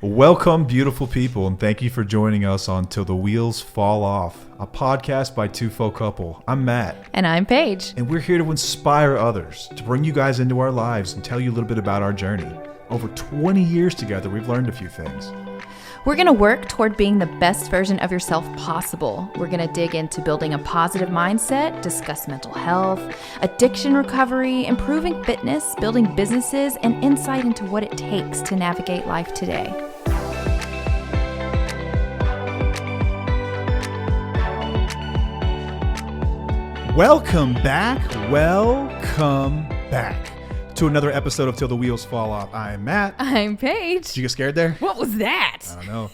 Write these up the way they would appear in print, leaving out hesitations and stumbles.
Welcome, beautiful people, and thank you for joining us on Till the Wheels Fall Off, a podcast by two folk couple. I'm Matt. And I'm Paige. And we're here to inspire others, to bring you guys into our lives and tell you a little bit about our journey. Over 20 years together, we've learned a few things. We're going to work toward being the best version of yourself possible. We're going to dig into building a positive mindset, discuss mental health, addiction recovery, improving fitness, building businesses, and insight into what it takes to navigate life today. Welcome back to another episode of Till the Wheels Fall Off. I'm Matt. I'm Paige. Did you get scared there? What was that? I don't know.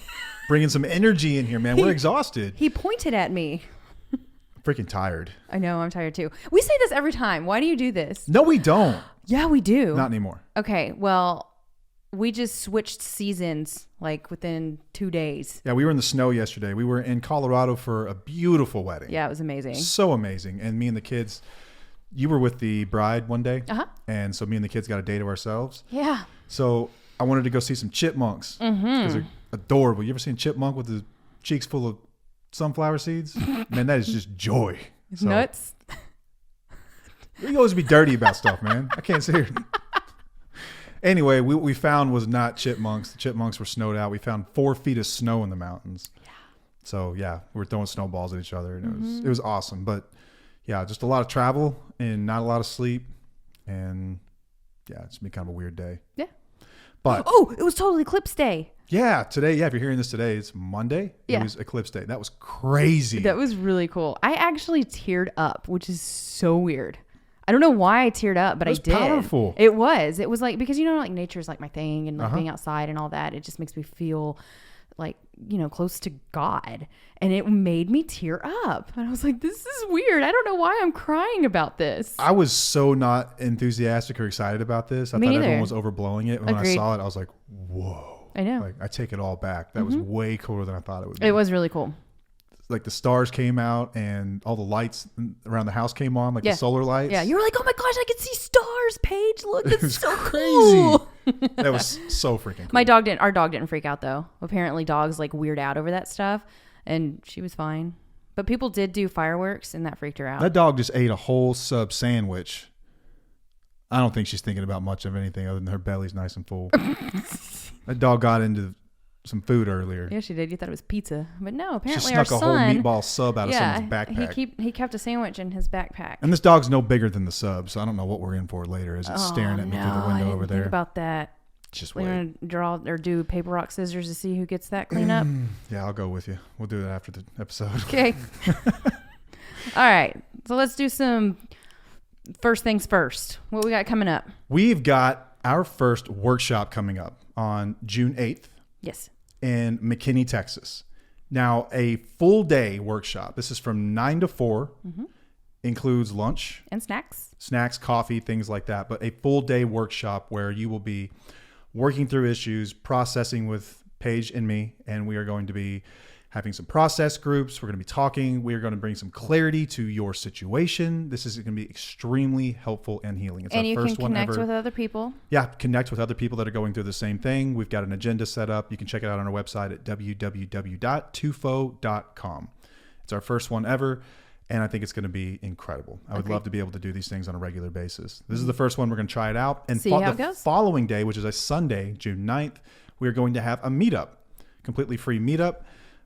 Bringing some energy in here, man. We're exhausted. He pointed at me. Freaking tired. I know, I'm tired too. We say this every time. Why do you do this? No, we don't. Yeah, we do. Not anymore. Okay, well, we just switched seasons like within 2 days. Yeah, we were in the snow yesterday. We were in Colorado for a beautiful wedding. Yeah, it was amazing. So amazing. And me and the kids, you were with the bride one day. Uh-huh. And so me and the kids got a day to ourselves. Yeah. So I wanted to go see some chipmunks. Because they're adorable. You ever seen a chipmunk with the cheeks full of sunflower seeds? Man, that is just joy. It's nuts. You always be dirty about stuff, man. I can't sit here. Anyway, what we found was not chipmunks. The chipmunks were snowed out. We found 4 feet of snow in the mountains. Yeah. So yeah, we were throwing snowballs at each other, and it was awesome. But yeah, just a lot of travel and not a lot of sleep, and yeah, it's been kind of a weird day. Yeah. But it was totally eclipse day. Yeah, today. Yeah, if you're hearing this today, it's Monday. Yeah. It was eclipse day. That was crazy. That was really cool. I actually teared up, which is so weird. I don't know why I teared up, but I did. It was powerful. It was. It was like, because like nature's like my thing, and like being outside and all that, it just makes me feel like, close to God. And it made me tear up. And I was like, this is weird. I don't know why I'm crying about this. I was so not enthusiastic or excited about this. I thought everyone was overblowing it. When I saw it, I was like, whoa. I know. Like, I take it all back. That was way cooler than I thought it would be. It was really cool. Like the stars came out and all the lights around the house came on, like the solar lights. Yeah, you were like, oh my gosh, I can see stars, Paige. Look, that's so crazy. Cool. That was so freaking cool. Our dog didn't freak out though. Apparently dogs like weird out over that stuff, and she was fine. But people did do fireworks, and that freaked her out. That dog just ate a whole sub sandwich. I don't think she's thinking about much of anything other than her belly's nice and full. That dog got into some food earlier. Yeah, she did. You thought it was pizza, but no. Apparently, she our snuck son, a whole meatball sub out of someone's backpack. He kept a sandwich in his backpack. And this dog's no bigger than the sub, so I don't know what we're in for later. Is it staring at me through the window over there? Think about that. Just we wait. want to draw or do paper rock scissors to see who gets that clean up. Yeah, I'll go with you. We'll do it after the episode. Okay. All right. So let's do some first things first. What we got coming up? We've got our first workshop coming up on June 8th. Yes. In McKinney, Texas. Now, a full day workshop. This is from 9 to 4. Includes lunch. And snacks. Snacks, coffee, things like that. But a full day workshop where you will be working through issues, processing with Paige and me. And we are going to be having some process groups. We're going to be talking. We are going to bring some clarity to your situation. This is going to be extremely helpful and healing. It's and our first one ever. And you can connect with other people. Yeah, connect with other people that are going through the same thing. We've got an agenda set up. You can check it out on our website at www.tufo.com. It's our first one ever, and I think it's going to be incredible. I would love to be able to do these things on a regular basis. This is the first one. We're going to try it out. And see how it goes. The following day, which is a Sunday, June 9th, we're going to have a meetup, completely free meetup,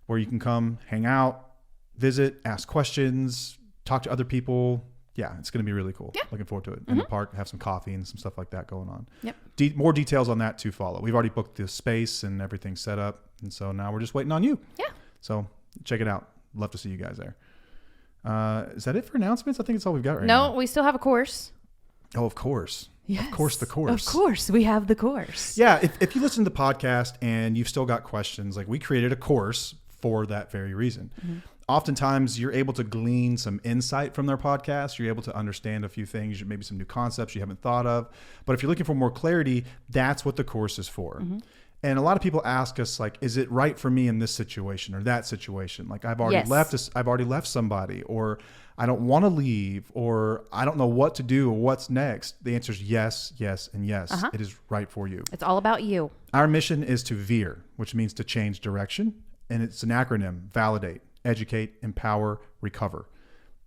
where you can come, hang out, visit, ask questions, talk to other people. Yeah, it's going to be really cool. Yeah. Looking forward to it. In the park, have some coffee and some stuff like that going on. Yep. More details on that to follow. We've already booked the space and everything set up. And so now we're just waiting on you. Yeah. So check it out. Love to see you guys there. Is that it for announcements? I think it's all we've got right now. No, we still have a course. Oh, of course. Yes. Of course, the course. Of course, we have the course. Yeah, if you listen to the podcast and you've still got questions, like we created a course for that very reason. Oftentimes, you're able to glean some insight from their podcast. You're able to understand a few things, maybe some new concepts you haven't thought of. But if you're looking for more clarity, that's what the course is for. And a lot of people ask us, like, is it right for me in this situation or that situation? Like, I've already left somebody, or I don't want to leave, or I don't know what to do or what's next. The answer is yes, yes, and yes. It is right for you. It's all about you. Our mission is to veer, which means to change direction. And it's an acronym: validate, educate, empower, recover.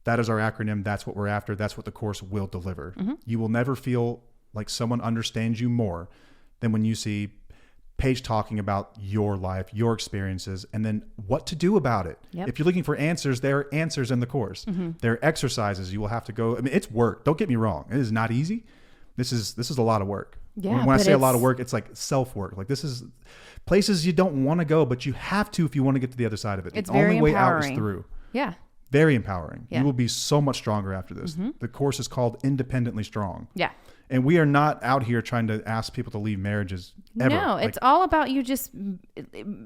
That is our acronym. That's what we're after. That's what the course will deliver. You will never feel like someone understands you more than when you see Paige talking about your life, your experiences, and then what to do about it. Yep. If you're looking for answers, there are answers in the course. There are exercises you will have to go. I mean, it's work. Don't get me wrong. It is not easy. This is a lot of work. Yeah, when I say a lot of work, it's like self-work. Like, this is places you don't want to go, but you have to if you want to get to the other side of it. It's the very only way out empowering. is through. Yeah. Very empowering. Yeah. You will be so much stronger after this. The course is called Independently Strong. Yeah. And we are not out here trying to ask people to leave marriages ever. No, it's all about you just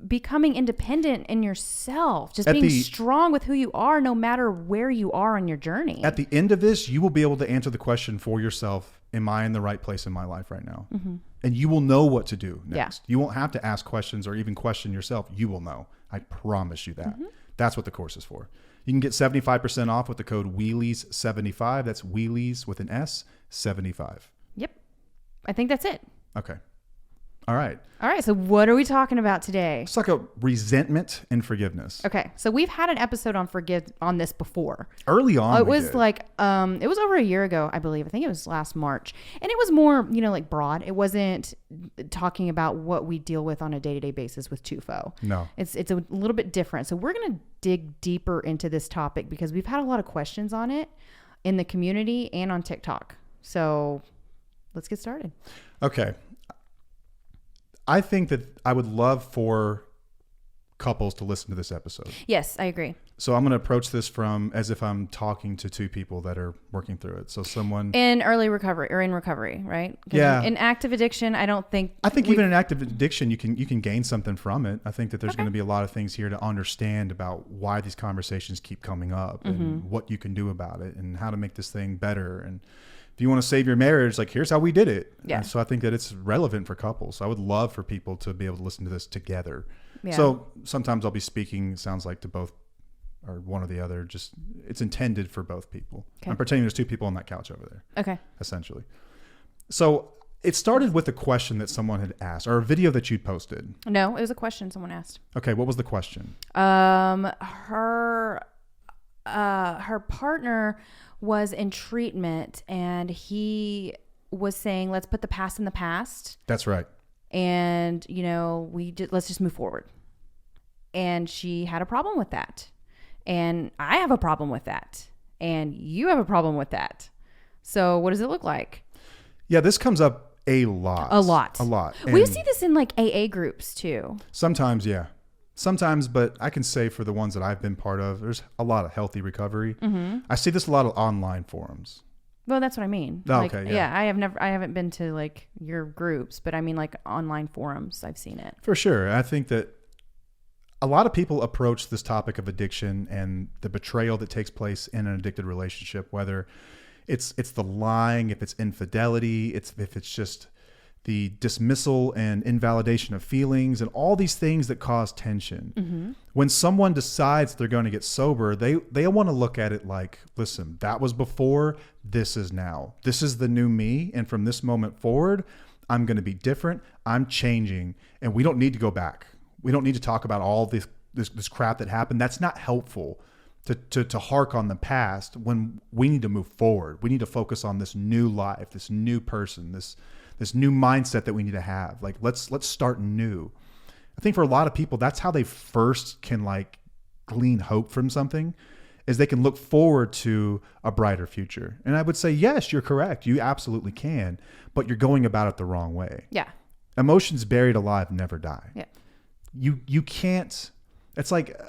becoming independent in yourself, just being strong with who you are, no matter where you are on your journey. At the end of this, you will be able to answer the question for yourself: am I in the right place in my life right now? And you will know what to do next. You won't have to ask questions or even question yourself. You will know. I promise you that. That's what the course is for. You can get 75% off with the code Wheelies75. That's Wheelies with an S, 75. Yep. I think that's it. Okay. All right. All right. So what are we talking about today? Let's talk about resentment and forgiveness. Okay. So we've had an episode on this before. Early on, it was it was over a year ago, I believe. I think it was last March. And it was more, like broad. It wasn't talking about what we deal with on a day-to-day basis with TUFO. No. It's a little bit different. So we're going to dig deeper into this topic because we've had a lot of questions on it in the community and on TikTok. So let's get started. Okay. I think that I would love for couples to listen to this episode. Yes, I agree. So I'm going to approach this from as if I'm talking to two people that are working through it. So someone in early recovery or in recovery, right? Yeah. In active addiction, I think even in active addiction, you can gain something from it. I think that there's going to be a lot of things here to understand about why these conversations keep coming up and what you can do about it and how to make this thing better. And if you want to save your marriage, like, here's how we did it. Yeah. And so I think that it's relevant for couples. So I would love for people to be able to listen to this together. Yeah. So sometimes I'll be speaking, sounds like, to both or one or the other. Just, it's intended for both people. Okay. I'm pretending there's two people on that couch over there. Okay. Essentially. So it started with a question that someone had asked, or a video that you'd posted. No, it was a question someone asked. Okay. What was the question? Her partner was in treatment and he was saying, let's put the past in the past. That's right. And, let's just move forward. And she had a problem with that. And I have a problem with that. And you have a problem with that. So what does it look like? Yeah, this comes up a lot. A lot. We And see this in like AA groups too. Sometimes, yeah. Sometimes, but I can say for the ones that I've been part of, there's a lot of healthy recovery. I see this a lot of online forums. Well, that's what I mean. Oh, like, okay, yeah. I haven't been to like your groups, but I mean like online forums. I've seen it. For sure. I think that a lot of people approach this topic of addiction and the betrayal that takes place in an addicted relationship, whether it's the lying, if it's infidelity, if it's just the dismissal and invalidation of feelings and all these things that cause tension. When someone decides they're going to get sober, they want to look at it like, listen, that was before, this is now. This is the new me. And from this moment forward, I'm going to be different. I'm changing. And we don't need to go back. We don't need to talk about all this crap that happened. That's not helpful to hark on the past when we need to move forward. We need to focus on this new life, this new person, this new mindset that we need to have. Like, let's start new. I think for a lot of people, that's how they first can like glean hope from something, is they can look forward to a brighter future. And I would say, yes, you're correct. You absolutely can, but you're going about it the wrong way. Yeah. Emotions buried alive never die. Yeah. You can't, it's like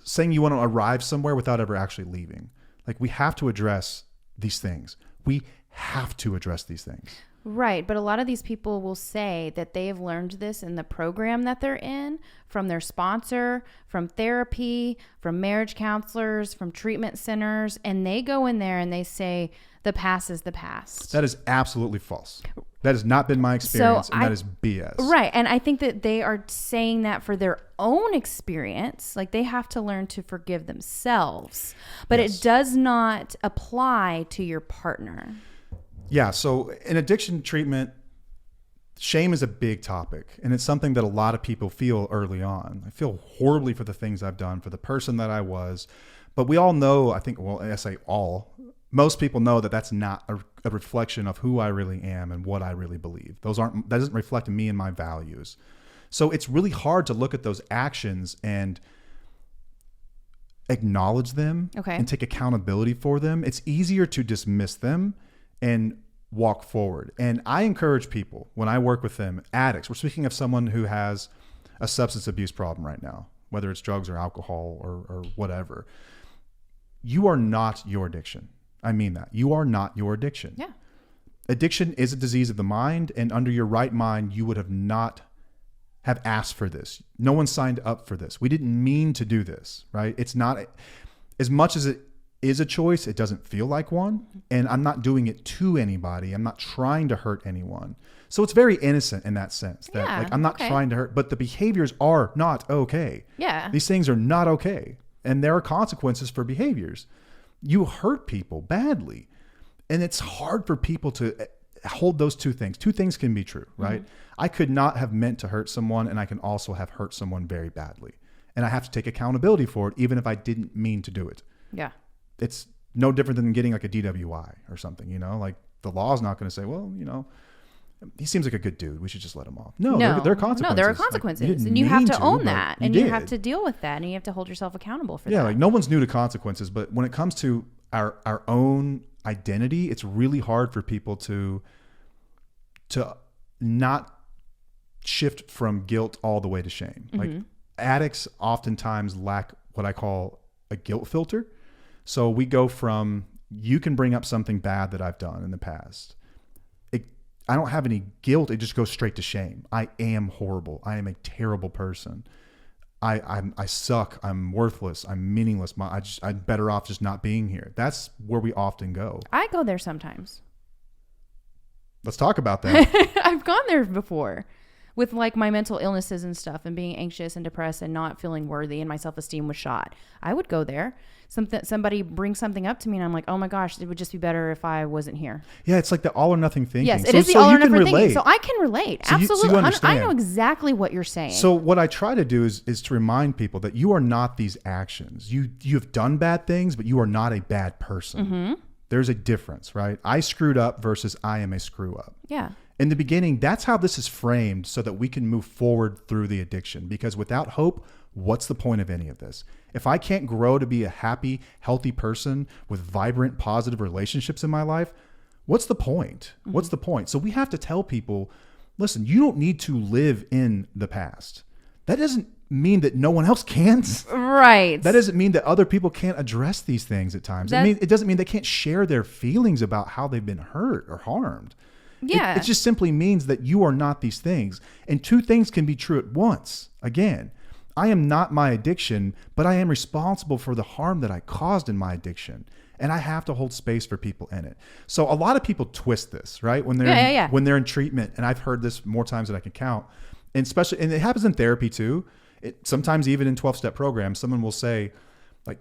saying you want to arrive somewhere without ever actually leaving. Like, we have to address these things. We have to address these things. Right. But a lot of these people will say that they have learned this in the program that they're in, from their sponsor, from therapy, from marriage counselors, from treatment centers. And they go in there and they say, the past is the past. That is absolutely false. That has not been my experience, and that is BS. Right. And I think that they are saying that for their own experience. Like, they have to learn to forgive themselves. But it does not apply to your partner. Yeah. So in addiction treatment, shame is a big topic. And it's something that a lot of people feel early on. I feel horribly for the things I've done, for the person that I was. But we all know, I think, well, I say all, most people know that that's not a reflection of who I really am and what I really believe. That doesn't reflect me and my values. So it's really hard to look at those actions and acknowledge them and take accountability for them. It's easier to dismiss them and walk forward. And I encourage people when I work with them, addicts, we're speaking of someone who has a substance abuse problem right now, whether it's drugs or alcohol or whatever. You are not your addiction. I mean that. You are not your addiction. Yeah. Addiction is a disease of the mind, and under your right mind, you would have not have asked for this. No one signed up for this. We didn't mean to do this, right? It's not, as much as it is a choice, it doesn't feel like one. And I'm not doing it to anybody. I'm not trying to hurt anyone. So it's very innocent in that sense that I'm not trying to hurt, but the behaviors are not okay. Yeah. These things are not okay. And there are consequences for behaviors. You hurt people badly. And it's hard for people to hold those two things. Two things can be true, right? Mm-hmm. I could not have meant to hurt someone, and I can also have hurt someone very badly. And I have to take accountability for it, even if I didn't mean to do it. Yeah. It's no different than getting like a DWI or something, like the law is not going to say, well, he seems like a good dude, we should just let him off. No, there are consequences. No, there are consequences. And you have to own that. And you have to deal with that. And you have to hold yourself accountable for that. Yeah, like no one's new to consequences. But when it comes to our own identity, it's really hard for people to not shift from guilt all the way to shame. Mm-hmm. Like addicts oftentimes lack what I call a guilt filter. So we go from, you can bring up something bad that I've done in the past. I don't have any guilt. It just goes straight to shame. I am horrible. I am a terrible person. I suck. I'm worthless. I'm meaningless. I'm better off just not being here. That's where we often go. I go there sometimes. Let's talk about that. I've gone there before with like my mental illnesses and stuff and being anxious and depressed and not feeling worthy and my self-esteem was shot. I would go there. Somebody brings something up to me and I'm like, oh my gosh, it would just be better if I wasn't here. Yeah, it's like the all or nothing thinking. Yes, it is the all or nothing thinking. So I can relate. Absolutely. You understand. I know exactly what you're saying. So what I try to do is to remind people that you are not these actions. You have done bad things, but you are not a bad person. Mm-hmm. There's a difference, right? I screwed up versus I am a screw up. Yeah. In the beginning, that's how this is framed so that we can move forward through the addiction. Because without hope, what's the point of any of this? If I can't grow to be a happy, healthy person with vibrant, positive relationships in my life, what's the point? Mm-hmm. What's the point? So we have to tell people, listen, you don't need to live in the past. That doesn't mean that no one else can. Right. That doesn't mean that other people can't address these things at times. It doesn't mean they can't share their feelings about how they've been hurt or harmed. Yeah. It just simply means that you are not these things. And two things can be true at once. Again, I am not my addiction, but I am responsible for the harm that I caused in my addiction. And I have to hold space for people in it. So a lot of people twist this, right? When they're in treatment, and I've heard this more times than I can count. And it happens in therapy too. Sometimes even in 12-step programs, someone will say,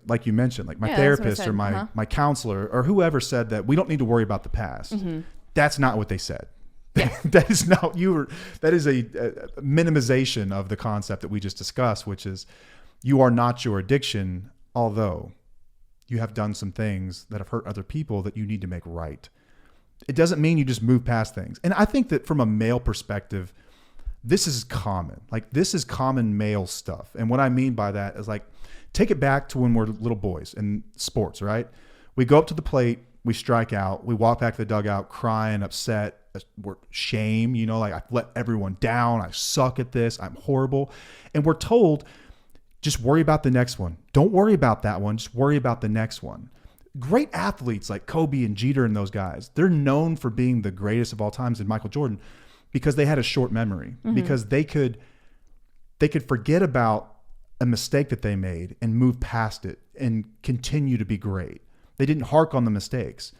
like you mentioned, like my therapist or my counselor or whoever said that we don't need to worry about the past. Mm-hmm. That's not what they said. Yeah. That is not that is a minimization of the concept that we just discussed, which is you are not your addiction, although you have done some things that have hurt other people that you need to make right. It doesn't mean you just move past things. And I think that from a male perspective, this is common. Like this is common male stuff. And what I mean by that is like, take it back to when we're little boys in sports, right? We go up to the plate, we strike out, we walk back to the dugout crying, upset, we're shame, like I've let everyone down. I suck at this. I'm horrible. And we're told, just worry about the next one. Don't worry about that one. Just worry about the next one. Great athletes like Kobe and Jeter and those guys, they're known for being the greatest of all times, and Michael Jordan, because they had a short memory, mm-hmm. because they could forget about a mistake that they made and move past it and continue to be great. They didn't hark on the mistakes.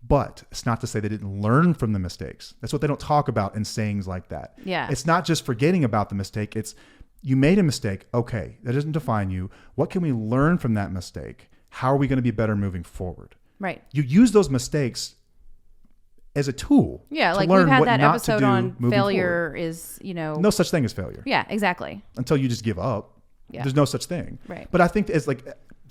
But it's not to say they didn't learn from the mistakes. That's what they don't talk about in sayings like that. Yeah. It's not just forgetting about the mistake. It's you made a mistake. Okay, that doesn't define you. What can we learn from that mistake? How are we going to be better moving forward? Right. You use those mistakes as a tool. Yeah, to like learn we've had what that not to episode do on moving failure forward. is, No such thing as failure. Yeah, exactly. Until you just give up. Yeah. There's no such thing. Right. But I think it's like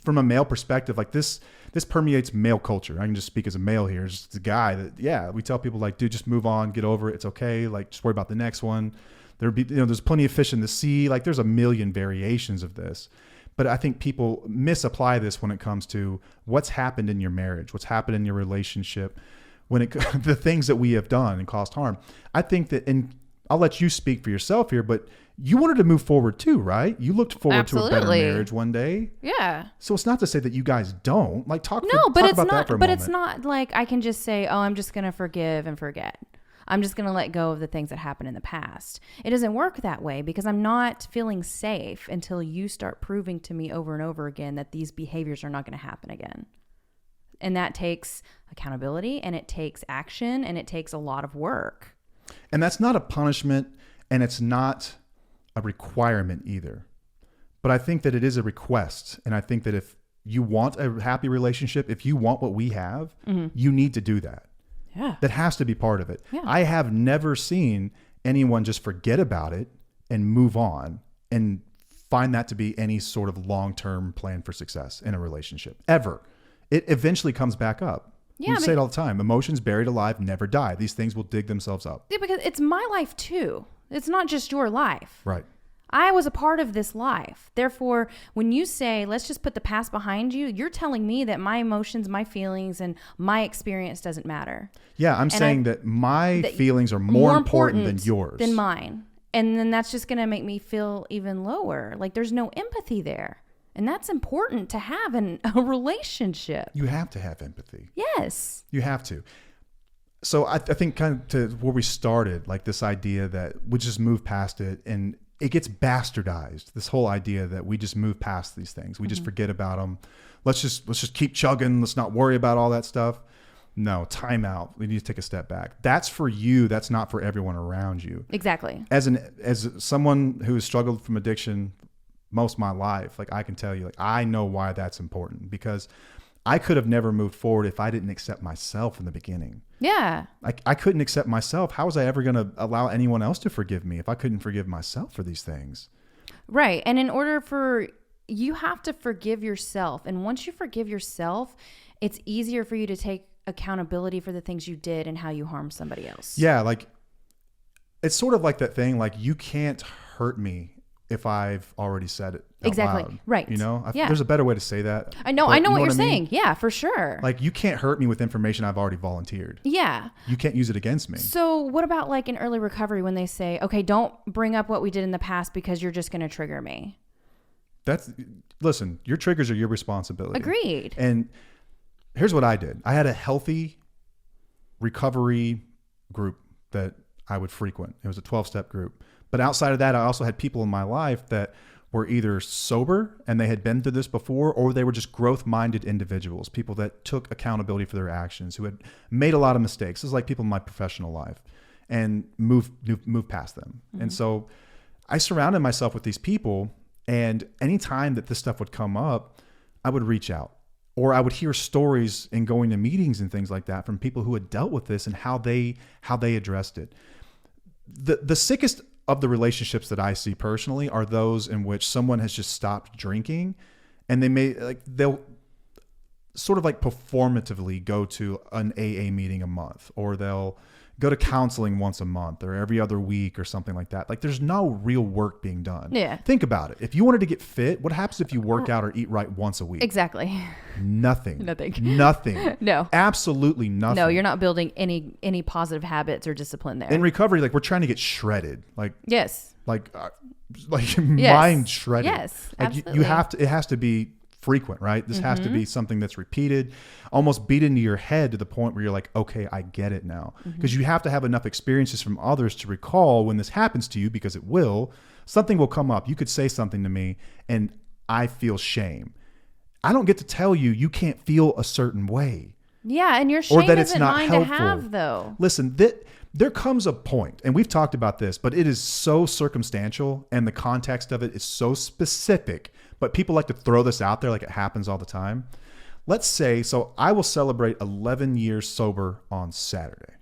from a male perspective, like this permeates male culture. I can just speak as a male here. It's just a guy that, yeah, we tell people like, dude, just move on, get over it. It's okay. Like, just worry about the next one. There's plenty of fish in the sea. Like, there's a million variations of this. But I think people misapply this when it comes to what's happened in your marriage, what's happened in your relationship, the things that we have done and caused harm. I think that, and I'll let you speak for yourself here, but you wanted to move forward too, right? You looked forward to a better marriage one day. Yeah. So it's not to say that you guys don't. Like, talk but about it's that not. for a But moment. it's not like I can just say, "Oh, I'm just gonna forgive and forget. I'm just gonna let go of the things that happened in the past." It doesn't work that way because I'm not feeling safe until you start proving to me over and over again that these behaviors are not going to happen again. And that takes accountability, and it takes action, and it takes a lot of work. And that's not a punishment, and it's not a requirement either. But I think that it is a request. And I think that if you want a happy relationship, if you want what we have, you need to do that. Yeah. That has to be part of it. Yeah. I have never seen anyone just forget about it and move on and find that to be any sort of long-term plan for success in a relationship, ever. It eventually comes back up. Yeah, We say it all the time. Emotions buried alive never die. These things will dig themselves up. Yeah, because it's my life too. It's not just your life. Right. I was a part of this life. Therefore, when you say, let's just put the past behind you, you're telling me that my emotions, my feelings, and my experience doesn't matter. Yeah, I'm saying that my feelings are more important than yours. Than mine. And then that's just going to make me feel even lower. Like there's no empathy there. And that's important to have in a relationship. You have to have empathy. Yes. You have to. So I think kind of to where we started, like this idea that we just move past it, and it gets bastardized. This whole idea that we just move past these things. We just forget about them. Let's just keep chugging. Let's not worry about all that stuff. No, time out. We need to take a step back. That's for you. That's not for everyone around you. Exactly. As someone who has struggled from addiction most of my life, like I can tell you, like I know why that's important, because I could have never moved forward if I didn't accept myself in the beginning. Yeah. Like I couldn't accept myself. How was I ever going to allow anyone else to forgive me if I couldn't forgive myself for these things? Right. And in order for you have to forgive yourself. And once you forgive yourself, it's easier for you to take accountability for the things you did and how you harmed somebody else. Yeah. Like it's sort of like that thing, like you can't hurt me if I've already said it out Exactly. loud. Right. You know, Yeah. There's a better way to say that. I know But what you're I mean? saying. Yeah, for sure. Like you can't hurt me with information I've already volunteered. Yeah. You can't use it against me. So what about like in early recovery when they say, okay, don't bring up what we did in the past because you're just going to trigger me? Listen, your triggers are your responsibility. Agreed. And here's what I did. I had a healthy recovery group that I would frequent. It was a 12-step group. But outside of that, I also had people in my life that were either sober and they had been through this before, or they were just growth-minded individuals, people that took accountability for their actions, who had made a lot of mistakes. This is like people in my professional life, and moved past them. Mm-hmm. And so I surrounded myself with these people, and anytime that this stuff would come up, I would reach out, or I would hear stories and going to meetings and things like that from people who had dealt with this and how they addressed it. The sickest of the relationships that I see personally are those in which someone has just stopped drinking, and they'll sort of like performatively go to an AA meeting a month, or they'll go to counseling once a month or every other week or something like that. Like there's no real work being done. Yeah. Think about it. If you wanted to get fit, what happens if you work out or eat right once a week? Exactly. Nothing. Nothing. Nothing. No. Absolutely nothing. No, you're not building any positive habits or discipline there. In recovery, like we're trying to get shredded. Yes. Like Yes. mind shredded. Yes, Like absolutely. you have to. It has to be frequent, right? This has to be something that's repeated, almost beat into your head to the point where you're like, okay, I get it now. Because you have to have enough experiences from others to recall when this happens to you, because it will. Something will come up. You could say something to me and I feel shame. I don't get to tell you can't feel a certain way. Yeah, and your or shame that it's isn't not mine helpful. to have, though. Listen, there comes a point, and we've talked about this, but it is so circumstantial and the context of it is so specific, but people like to throw this out there like it happens all the time. Let's say, so I will celebrate 11 years sober on Saturday.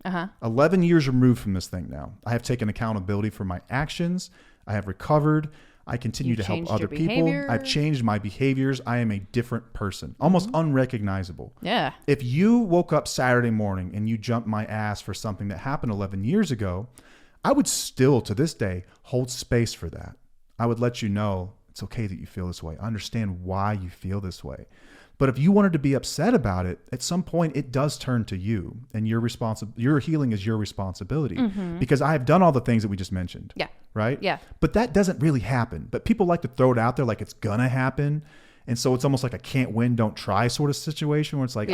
11 years removed from this thing now. I have taken accountability for my actions. I have recovered. I continue to help other people. I've changed my behaviors. I am a different person, almost unrecognizable. Yeah. If you woke up Saturday morning and you jumped my ass for something that happened 11 years ago, I would still, to this day, hold space for that. I would let you know it's okay that you feel this way. I understand why you feel this way. But if you wanted to be upset about it, at some point it does turn to you, and your healing is your responsibility, because I have done all the things that we just mentioned. Yeah. Right? Yeah. But that doesn't really happen. But people like to throw it out there like it's gonna happen. And so it's almost like a can't win, don't try sort of situation where it's like,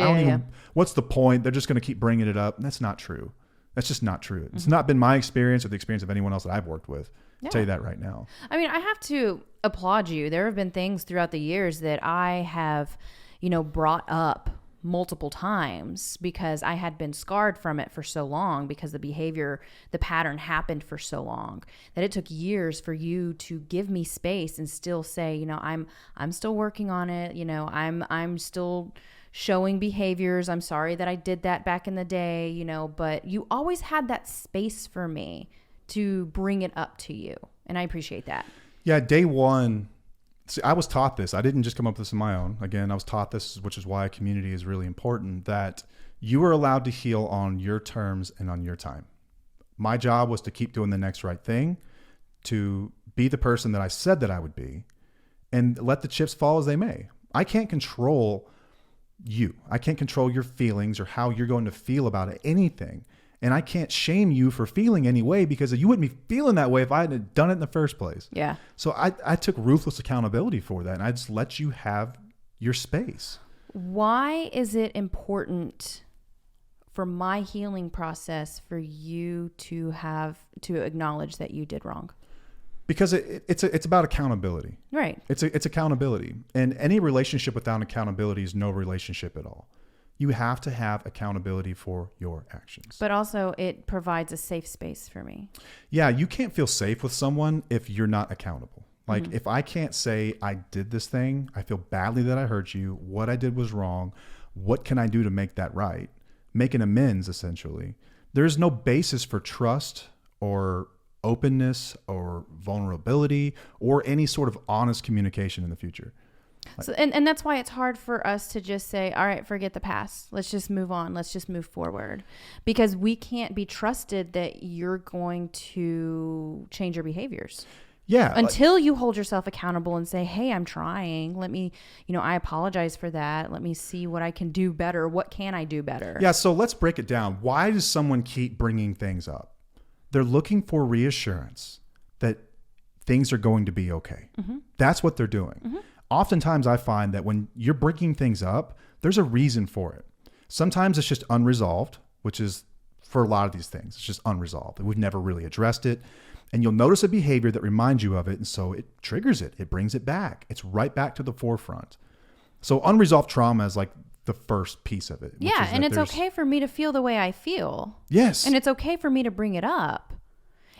what's the point? They're just going to keep bringing it up. And that's not true. That's just not true. It's not been my experience or the experience of anyone else that I've worked with. I'll tell you that right now. I mean, I have to applaud you. There have been things throughout the years that I have, brought up multiple times because I had been scarred from it for so long, because the pattern happened for so long that it took years for you to give me space and still say, I'm still working on it. I'm still showing behaviors. I'm sorry that I did that back in the day, but you always had that space for me to bring it up to you. And I appreciate that. Yeah. Day one, see, I was taught this. I didn't just come up with this on my own. Again, I was taught this, which is why community is really important, that you are allowed to heal on your terms and on your time. My job was to keep doing the next right thing, to be the person that I said that I would be, and let the chips fall as they may. I can't control you. I can't control your feelings or how you're going to feel about anything. And I can't shame you for feeling any way, because you wouldn't be feeling that way if I hadn't done it in the first place. Yeah. So I took ruthless accountability for that. And I just let you have your space. Why is it important for my healing process for you to acknowledge that you did wrong? Because it's about accountability. Right. It's accountability. And any relationship without accountability is no relationship at all. You have to have accountability for your actions. But also it provides a safe space for me. Yeah, you can't feel safe with someone if you're not accountable. Like if I can't say I did this thing, I feel badly that I hurt you, what I did was wrong, what can I do to make that right? Make an amends, essentially. There's no basis for trust or openness or vulnerability or any sort of honest communication in the future. So, and that's why it's hard for us to just say, all right, forget the past. Let's just move on. Let's just move forward, because we can't be trusted that you're going to change your behaviors. Yeah. Until you hold yourself accountable and say, hey, I'm trying. Let me, I apologize for that. Let me see what I can do better. What can I do better? Yeah. So let's break it down. Why does someone keep bringing things up? They're looking for reassurance that things are going to be okay. That's what they're doing. Oftentimes I find that when you're bringing things up, there's a reason for it. Sometimes it's just unresolved, which is for a lot of these things, it's just unresolved. We've never really addressed it. And you'll notice a behavior that reminds you of it. And so it triggers it. It brings it back. It's right back to the forefront. So unresolved trauma is like the first piece of it. Yeah. And it's okay for me to feel the way I feel. Yes. And it's okay for me to bring it up.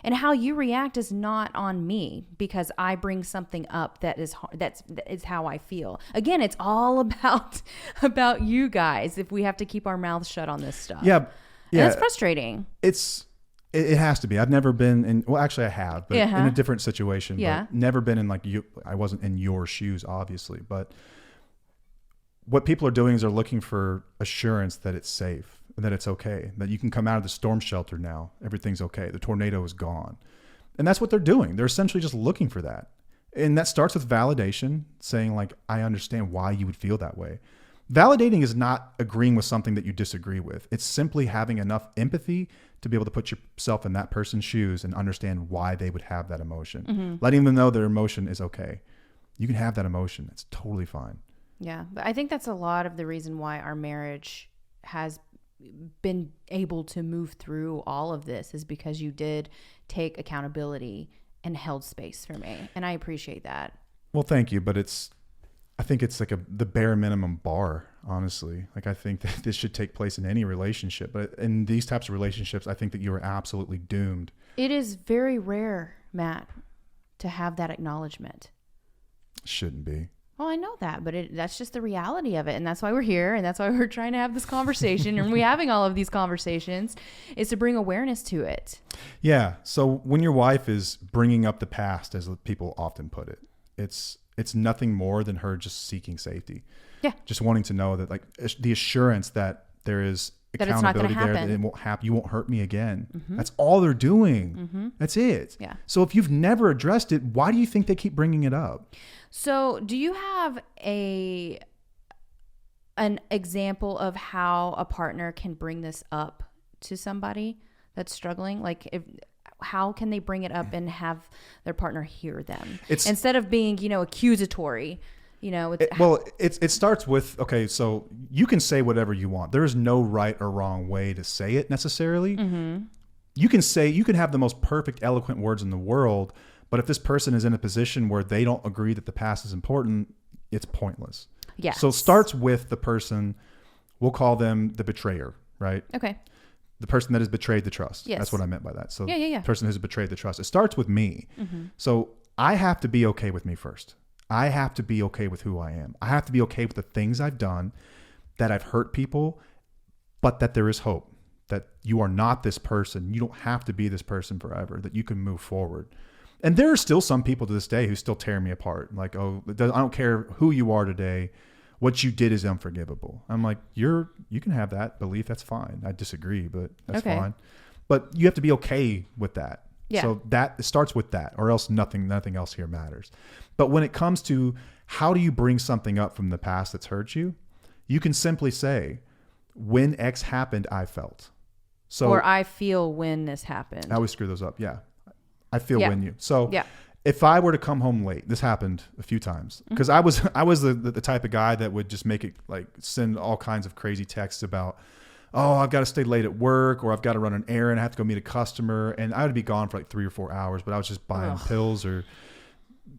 And how you react is not on me, because I bring something up that is how I feel. Again, it's all about you guys. If we have to keep our mouths shut on this stuff, yeah, and that's frustrating. It has to be. I've never been in. Well, actually, I have, but in a different situation. Yeah, but never been in like you. I wasn't in your shoes, obviously, but what people are doing is they're looking for assurance that it's safe. That it's okay, that you can come out of the storm shelter now. Everything's okay. The tornado is gone. And that's what they're doing. They're essentially just looking for that. And that starts with validation, saying like, I understand why you would feel that way. Validating is not agreeing with something that you disagree with. It's simply having enough empathy to be able to put yourself in that person's shoes and understand why they would have that emotion. Letting them know their emotion is okay. You can have that emotion. It's totally fine. Yeah. But I think that's a lot of the reason why our marriage has been able to move through all of this, is because you did take accountability and held space for me. And I appreciate that. Well, thank you. But I think it's like the bare minimum bar, honestly. Like, I think that this should take place in any relationship. But in these types of relationships, I think that you are absolutely doomed. It is very rare, Matt, to have that acknowledgement. Shouldn't be. Well, I know that, but that's just the reality of it. And that's why we're here. And that's why we're trying to have this conversation. And we're having all of these conversations is to bring awareness to it. Yeah. So when your wife is bringing up the past, as people often put it, it's nothing more than her just seeking safety. Yeah. Just wanting to know that, like, the assurance that there is accountability there, that it won't happen. You won't hurt me again. Mm-hmm. That's all they're doing. Mm-hmm. That's it. Yeah. So if you've never addressed it, why do you think they keep bringing it up? So do you have an example of how a partner can bring this up to somebody that's struggling? Like, how can they bring it up and have their partner hear them instead of being, accusatory? It starts with, okay, so you can say whatever you want. There is no right or wrong way to say it necessarily. Mm-hmm. You can have the most perfect, eloquent words in the world, but if this person is in a position where they don't agree that the past is important, it's pointless. Yeah. So it starts with the person, we'll call them the betrayer, right? Okay. The person that has betrayed the trust. Yes. That's what I meant by that. So the person who's betrayed the trust. It starts with me. Mm-hmm. So I have to be okay with me first. I have to be okay with who I am. I have to be okay with the things I've done, that I've hurt people, but that there is hope, that you are not this person. You don't have to be this person forever, that you can move forward. And there are still some people to this day who still tear me apart. Like, oh, I don't care who you are today. What you did is unforgivable. I'm like, you can have that belief. That's fine. I disagree, but that's fine. But you have to be okay with that. Yeah. So it starts with that, or else nothing else here matters. But when it comes to how do you bring something up from the past that's hurt you, you can simply say, when X happened, I felt. Or I feel when this happened. I always screw those up. Yeah. I feel when you. So if I were to come home late, this happened a few times, because I was the type of guy that would just make it, like, send all kinds of crazy texts about, oh, I've got to stay late at work, or I've got to run an errand, I have to go meet a customer, and I would be gone for like 3 or 4 hours, but I was just buying pills or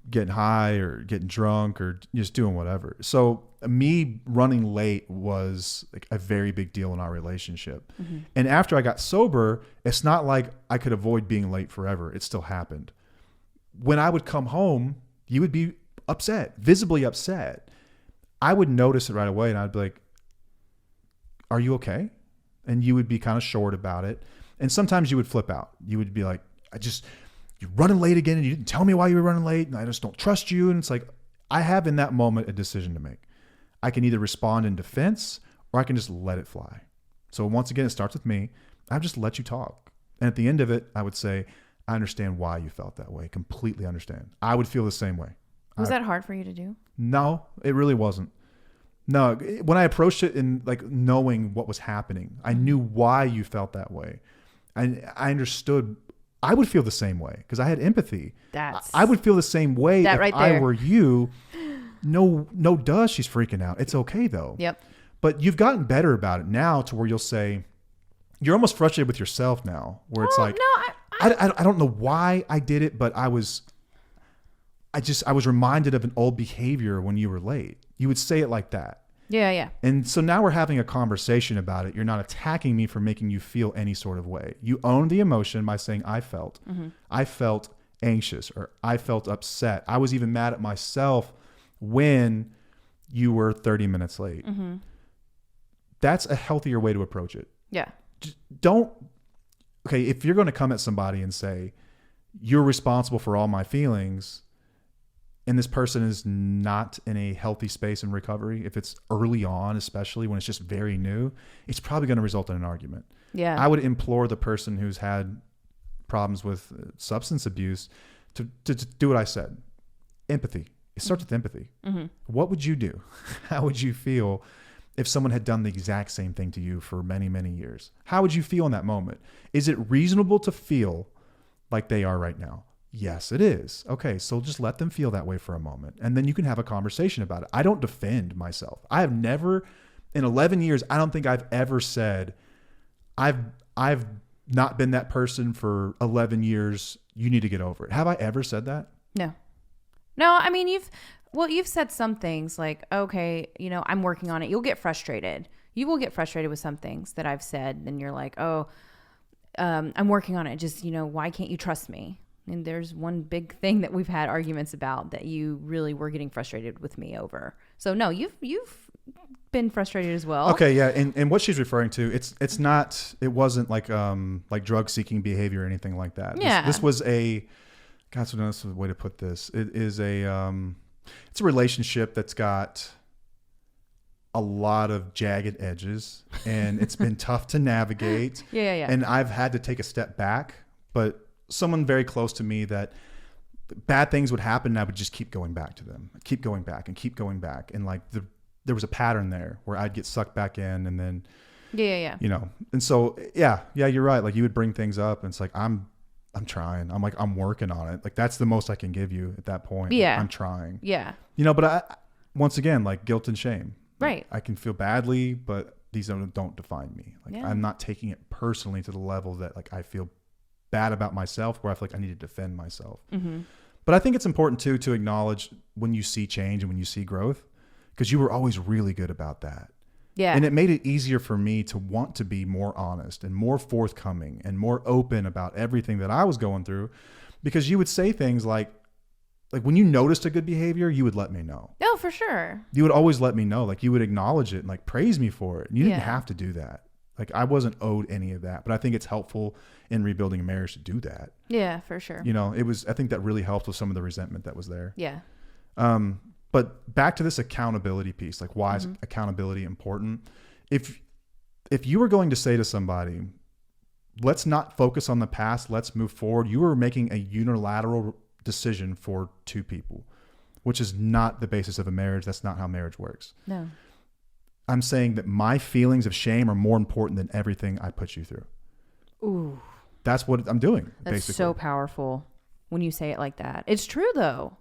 getting high or getting drunk or just doing whatever. So me running late was like a very big deal in our relationship. Mm-hmm. And after I got sober, it's not like I could avoid being late forever. It still happened. When I would come home, you would be upset, visibly upset. I would notice it right away, and I'd be like, are you okay? And you would be kind of short about it. And sometimes you would flip out. You would be like, you're running late again, and you didn't tell me why you were running late, and I just don't trust you. And it's like, I have in that moment a decision to make. I can either respond in defense, or I can just let it fly. So once again, it starts with me. I just let you talk. And at the end of it, I would say, I understand why you felt that way. Completely understand. I would feel the same way. Was that hard for you to do? No, it really wasn't. No, when I approached it in, like, knowing what was happening, I knew why you felt that way. I understood. I would feel the same way because I had empathy. I would feel the same way if I were you. No, duh, she's freaking out. It's okay though. Yep. But you've gotten better about it now to where you'll say, you're almost frustrated with yourself now, where it's like, no, I don't know why I did it, but I was reminded of an old behavior when you were late. You would say it like that. Yeah, yeah. And so now we're having a conversation about it. You're not attacking me for making you feel any sort of way. You own the emotion by saying, I felt. Mm-hmm. I felt anxious, or I felt upset. I was even mad at myself when you were 30 minutes late. Mm-hmm. That's a healthier way to approach it. Yeah. If you're going to come at somebody and say, you're responsible for all my feelings, and this person is not in a healthy space in recovery, if it's early on, especially when it's just very new, it's probably going to result in an argument. Yeah. I would implore the person who's had problems with substance abuse to do what I said. Empathy. It starts with empathy. Mm-hmm. What would you do? How would you feel if someone had done the exact same thing to you for many, many years? How would you feel in that moment? Is it reasonable to feel like they are right now? Yes, it is. Okay, so just let them feel that way for a moment, and then you can have a conversation about it. I don't defend myself. I have never, in 11 years, I don't think I've ever said, I've not been that person for 11 years. You need to get over it. Have I ever said that? No. No, I mean, Well, you've said some things like, okay, I'm working on it. You'll get frustrated. You will get frustrated with some things that I've said. And you're like, oh, I'm working on it. Just, why can't you trust me? And there's one big thing that we've had arguments about that you really were getting frustrated with me over. So no, you've been frustrated as well. Okay. Yeah. And what she's referring to, it wasn't like drug seeking behavior or anything like that. Yeah. This was that's the way to put this. It is it's a relationship that's got a lot of jagged edges, and it's been tough to navigate. Yeah. And I've had to take a step back, but someone very close to me that bad things would happen and I would just keep going back to them, keep going back and keep going back. And like there was a pattern there where I'd get sucked back in, and then, yeah. And so, yeah, you're right. Like you would bring things up and it's like, I'm trying. I'm working on it. Like that's the most I can give you at that point. Yeah. Like, I'm trying. Yeah. But once again, like guilt and shame. Right. I can feel badly, but these don't define me. Like I'm not taking it personally to the level that like I feel bad about myself, where I feel like I need to defend myself. Mm-hmm. But I think it's important too to acknowledge when you see change and when you see growth, because you were always really good about that. Yeah. And it made it easier for me to want to be more honest and more forthcoming and more open about everything that I was going through, because you would say things like when you noticed a good behavior, you would let me know. Oh, for sure. You would always let me know. Like you would acknowledge it and like praise me for it. And you didn't have to do that. Like I wasn't owed any of that, but I think it's helpful in rebuilding a marriage to do that. Yeah, for sure. I think that really helped with some of the resentment that was there. Yeah. But back to this accountability piece, like why is accountability important? If you were going to say to somebody, let's not focus on the past, let's move forward, you were making a unilateral decision for two people, which is not the basis of a marriage. That's not how marriage works. No. I'm saying that my feelings of shame are more important than everything I put you through. Ooh. That's what I'm doing. That's basically. So powerful when you say it like that. It's true though.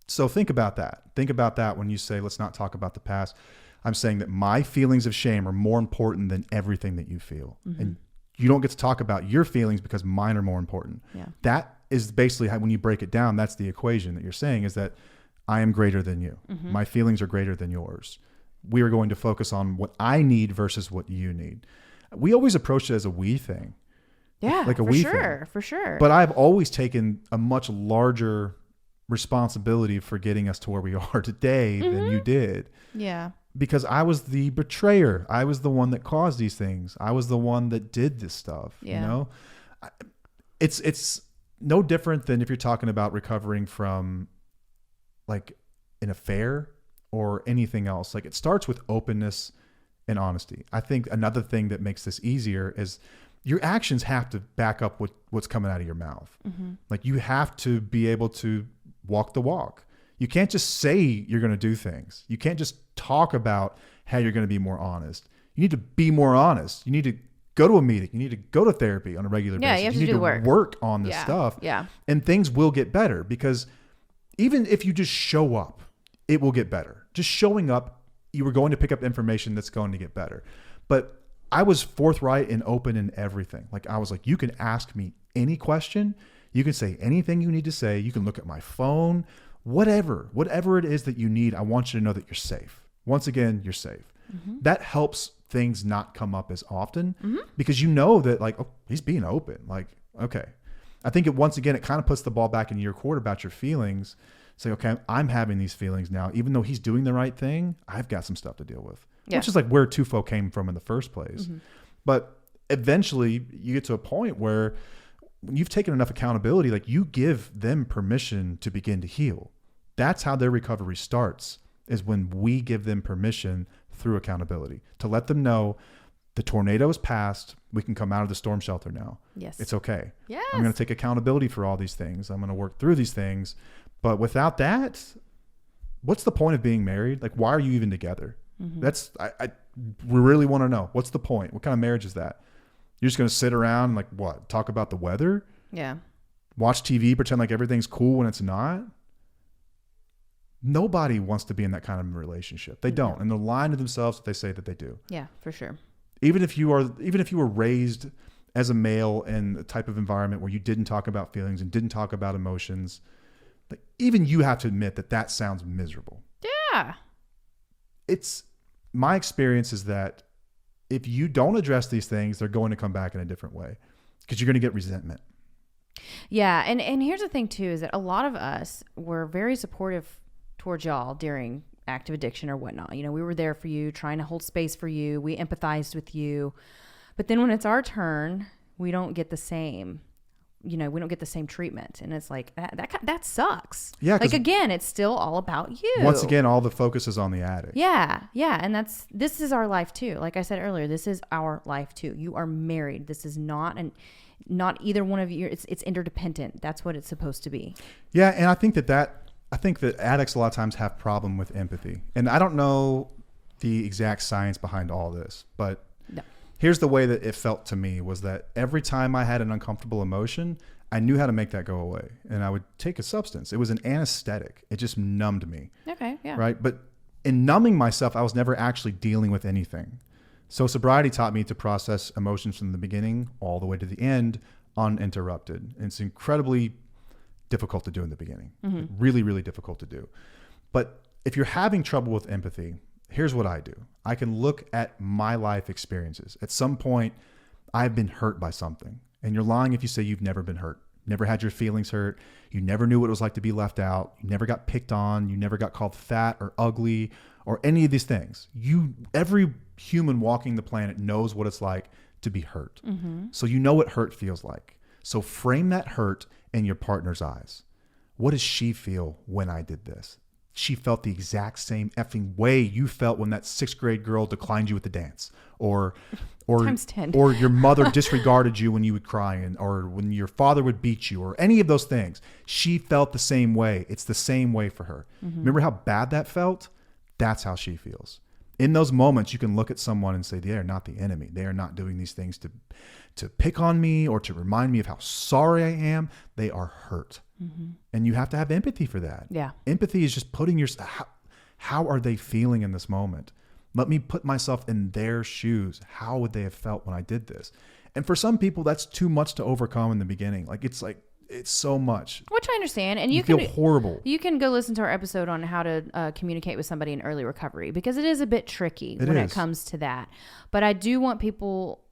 So think about that. Think about that when you say, let's not talk about the past. I'm saying that my feelings of shame are more important than everything that you feel. Mm-hmm. And you don't get to talk about your feelings because mine are more important. Yeah. That is basically how, when you break it down, that's the equation that you're saying, is that I am greater than you. Mm-hmm. My feelings are greater than yours. We are going to focus on what I need versus what you need. We always approach it as a we thing. Yeah, like a for we sure, thing. For sure. But I've always taken a much larger responsibility for getting us to where we are today than you did. Yeah. Because I was the betrayer. I was the one that caused these things. I was the one that did this stuff. Yeah. It's no different than if you're talking about recovering from like an affair or anything else. Like it starts with openness and honesty. I think another thing that makes this easier is your actions have to back up what's coming out of your mouth. Mm-hmm. Like you have to be able to walk the walk. You can't just say you're going to do things. You can't just talk about how you're going to be more honest. You need to be more honest. You need to go to a meeting. You need to go to therapy on a regular basis. You have to need do to work. Work on this stuff. Yeah. And things will get better, because even if you just show up, it will get better. Just showing up, you were going to pick up information that's going to get better. But I was forthright and open in everything. Like I was like, you can ask me any question. You can say anything you need to say. You can look at my phone, whatever it is that you need. I want you to know that you're safe. Once again, you're safe. Mm-hmm. That helps things not come up as often, because you know that like, oh, he's being open. Like, okay. I think once again, it kind of puts the ball back in your court about your feelings. Say, okay, I'm having these feelings now. Even though he's doing the right thing, I've got some stuff to deal with. Yeah. Which is like where Tufo came from in the first place. Mm-hmm. But eventually you get to a point where when you've taken enough accountability, like you give them permission to begin to heal. That's how their recovery starts, is when we give them permission through accountability to let them know the tornado is past. We can come out of the storm shelter now. Yes. It's okay. Yes. I'm going to take accountability for all these things. I'm going to work through these things. But without that, what's the point of being married? Like, why are you even together? Mm-hmm. I really want to know. What's the point? What kind of marriage is that? You're just going to sit around and like what? Talk about the weather? Yeah. Watch TV, pretend like everything's cool when it's not? Nobody wants to be in that kind of relationship. They don't. And they're lying to themselves if they say that they do. Yeah, for sure. Even if you were raised as a male in a type of environment where you didn't talk about feelings and didn't talk about emotions, Like, even you have to admit that sounds miserable. Yeah. It's my experience is that if you don't address these things, they're going to come back in a different way because you're going to get resentment. Yeah. And here's the thing too, is that a lot of us were very supportive towards y'all during active addiction or whatnot. You know, we were there for you, trying to hold space for you. We empathized with you. But then when it's our turn, we don't get the same, we don't get the same treatment. And it's like, that sucks. Yeah. Like, again, it's still all about you. Once again, all the focus is on the addict. Yeah. Yeah. And this is our life too. Like I said earlier, this is our life too. You are married. This is not either one of you. It's interdependent. That's what it's supposed to be. Yeah. And I think that addicts a lot of times have problem with empathy. And I don't know the exact science behind all this, but no. Here's the way that it felt to me was that every time I had an uncomfortable emotion, I knew how to make that go away. And I would take a substance. It was an anesthetic. It just numbed me. Okay. Yeah. Right. But in numbing myself, I was never actually dealing with anything. So sobriety taught me to process emotions from the beginning all the way to the end uninterrupted. And it's incredibly difficult to do in the beginning. Mm-hmm. Really, really difficult to do. But if you're having trouble with empathy, here's what I do. I can look at my life experiences. At some point, I've been hurt by something. And you're lying if you say you've never been hurt. Never had your feelings hurt. You never knew what it was like to be left out. You never got picked on. You never got called fat or ugly or any of these things. Every human walking the planet knows what it's like to be hurt. Mm-hmm. So you know what hurt feels like. So frame that hurt in your partner's eyes. What does she feel when I did this? She felt the exact same effing way you felt when that 6th grade girl declined you at the dance, or times 10. Or your mother disregarded you when you would cry, or when your father would beat you, or any of those things. She felt the same way. It's the same way for her. Mm-hmm. Remember how bad that felt? That's how she feels. In those moments, you can look at someone and say, they are not the enemy. They are not doing these things to pick on me or to remind me of how sorry I am. They are hurt. Mm-hmm. And you have to have empathy for that. Yeah. Empathy is just putting how are they feeling in this moment? Let me put myself in their shoes. How would they have felt when I did this? And for some people, that's too much to overcome in the beginning. It's so much. Which I understand. And you feel horrible. You can go listen to our episode on how to communicate with somebody in early recovery, because it is a bit tricky it comes to that. But I do want people,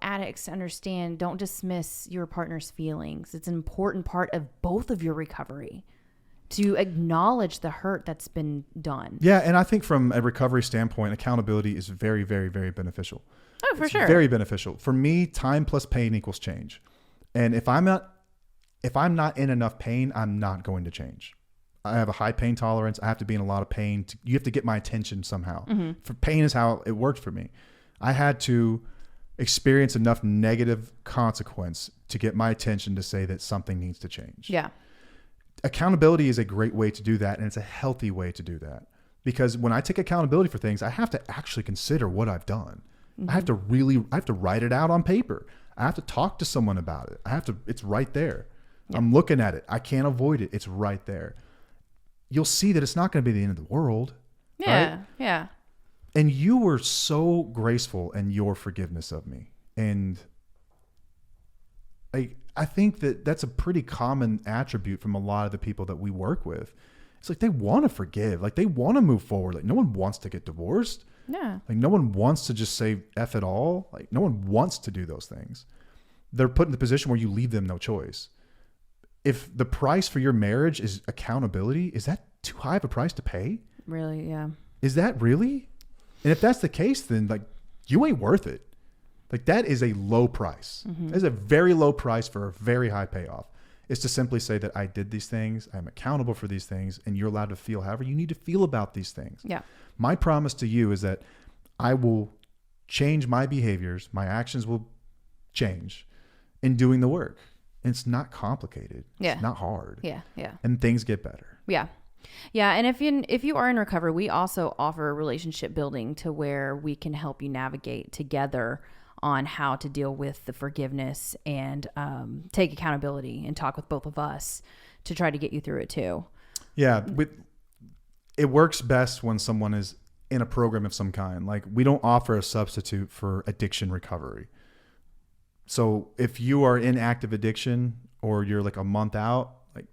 addicts to understand, don't dismiss your partner's feelings. It's an important part of both of your recovery to acknowledge the hurt that's been done. Yeah. And I think from a recovery standpoint, accountability is very, very, very beneficial. Oh, for sure. Very beneficial. For me, time plus pain equals change. And if I'm not in enough pain, I'm not going to change. I have a high pain tolerance. I have to be in a lot of pain. You have to get my attention somehow. Mm-hmm. For pain is how it worked for me. I had to experience enough negative consequence to get my attention to say that something needs to change. Yeah. Accountability is a great way to do that. And it's a healthy way to do that, because when I take accountability for things, I have to actually consider what I've done. Mm-hmm. I have to write it out on paper. I have to talk to someone about it. It's right there. Yeah. I'm looking at it. I can't avoid it. It's right there. You'll see that it's not going to be the end of the world. Yeah. Right? Yeah. And you were so graceful in your forgiveness of me. And I think that that's a pretty common attribute from a lot of the people that we work with. It's like they want to forgive. Like they want to move forward. Like no one wants to get divorced. Yeah. Like no one wants to just say F it all. Like no one wants to do those things. They're put in the position where you leave them no choice. If the price for your marriage is accountability, is that too high of a price to pay? Really? Yeah. Is that really? And if that's the case, then like you ain't worth it. Like that is a low price. Mm-hmm. That is a very low price for a very high payoff. Is to simply say that I did these things, I'm accountable for these things, and you're allowed to feel however you need to feel about these things. Yeah. My promise to you is that I will change my behaviors, my actions will change in doing the work. And it's not complicated. Yeah. It's not hard. Yeah. Yeah. And things get better. Yeah. Yeah. And if you are in recovery, we also offer relationship building to where we can help you navigate together on how to deal with the forgiveness and take accountability and talk with both of us to try to get you through it too. Yeah. It works best when someone is in a program of some kind. Like we don't offer a substitute for addiction recovery. So if you are in active addiction or you're like a month out, like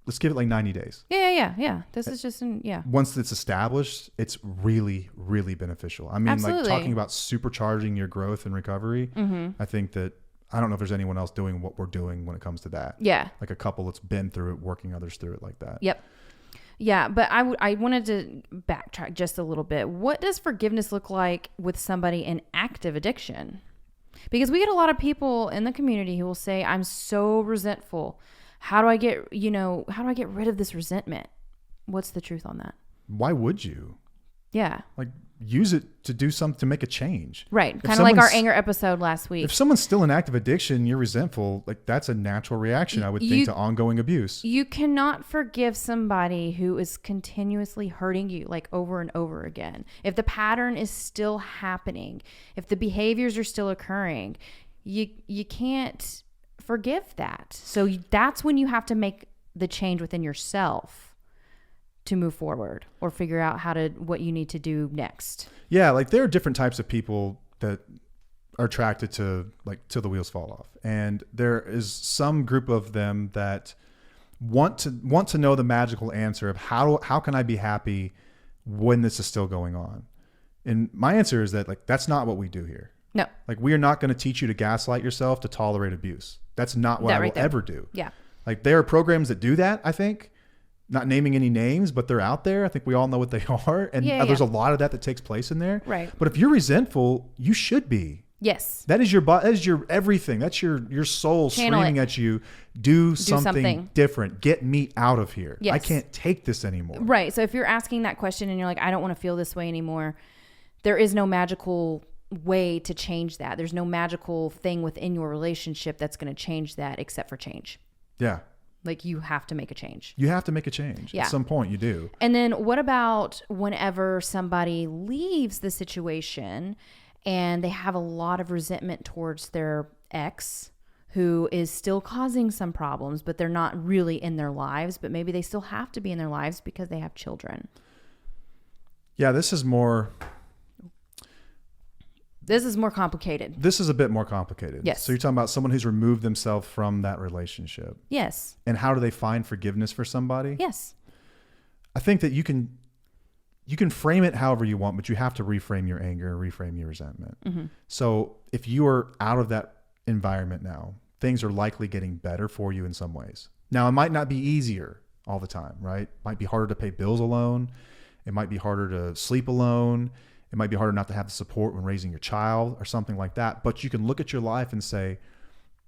let's give it like 90 days. Yeah. This is just Once it's established, it's really, really beneficial. I mean, Absolutely. like talking about supercharging your growth and recovery. I think that I don't know if there's anyone else doing what we're doing when it comes to that. Yeah. Like a couple that's been through it, working others through it like that. Yep. Yeah, but I wanted to backtrack just a little bit. What does forgiveness look like with somebody in active addiction? Because we get a lot of people in the community who will say, I'm so resentful. How do I get rid of this resentment? What's the truth on that? Why would you? Yeah. Like use it to do something, to make a change. Right. Kind of like our anger episode last week. If someone's still in active addiction, you're resentful, like that's a natural reaction, I would think, to ongoing abuse. You cannot forgive somebody who is continuously hurting you like over and over again. If the pattern is still happening, if the behaviors are still occurring, you can't forgive that. So that's when you have to make the change within yourself to move forward or figure out what you need to do next. Yeah, like there are different types of people that are attracted to like till the wheels fall off. And there is some group of them that want to know the magical answer of how can I be happy when this is still going on? And my answer is that like that's not what we do here. No. Like we are not going to teach you to gaslight yourself to tolerate abuse. That's not what I will ever do. Yeah. Like there are programs that do that, I think. Not naming any names, but they're out there. I think we all know what they are. And there's a lot of that takes place in there. Right. But if you're resentful, you should be. Yes. That is your everything. That's your soul screaming at you. Do something different. Get me out of here. Yes. I can't take this anymore. Right. So if you're asking that question and you're like, I don't want to feel this way anymore, there is no magical way to change that. There's no magical thing within your relationship that's going to change that except for change. Yeah. Like you have to make a change. You have to make a change. At some point you do. And then what about whenever somebody leaves the situation and they have a lot of resentment towards their ex who is still causing some problems, but they're not really in their lives, but maybe they still have to be in their lives because they have children? Yeah, this is more complicated. This is a bit more complicated. Yes. So you're talking about someone who's removed themselves from that relationship. Yes. And how do they find forgiveness for somebody? Yes. I think that you can frame it however you want, but you have to reframe your anger and reframe your resentment. Mm-hmm. So if you are out of that environment now, things are likely getting better for you in some ways. Now, it might not be easier all the time, right? It might be harder to pay bills alone. It might be harder to sleep alone. It might be harder not to have the support when raising your child or something like that. But you can look at your life and say,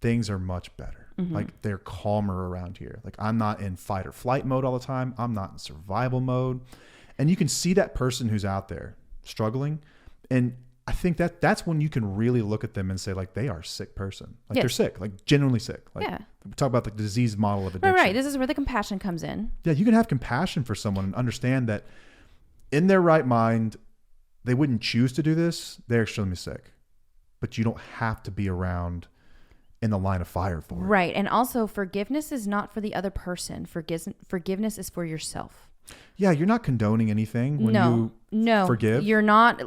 things are much better. Mm-hmm. Like they're calmer around here. Like I'm not in fight or flight mode all the time. I'm not in survival mode. And you can see that person who's out there struggling. And I think that's when you can really look at them and say like, they are a sick person. Like they're sick, like genuinely sick. Like we talk about the disease model of addiction. Right. This is where the compassion comes in. Yeah. You can have compassion for someone and understand that in their right mind, they wouldn't choose to do this. They're extremely sick, but you don't have to be around in the line of fire for it. Right. And also forgiveness is not for the other person. Forgiveness is for yourself. Yeah. You're not condoning anything when you forgive. You're not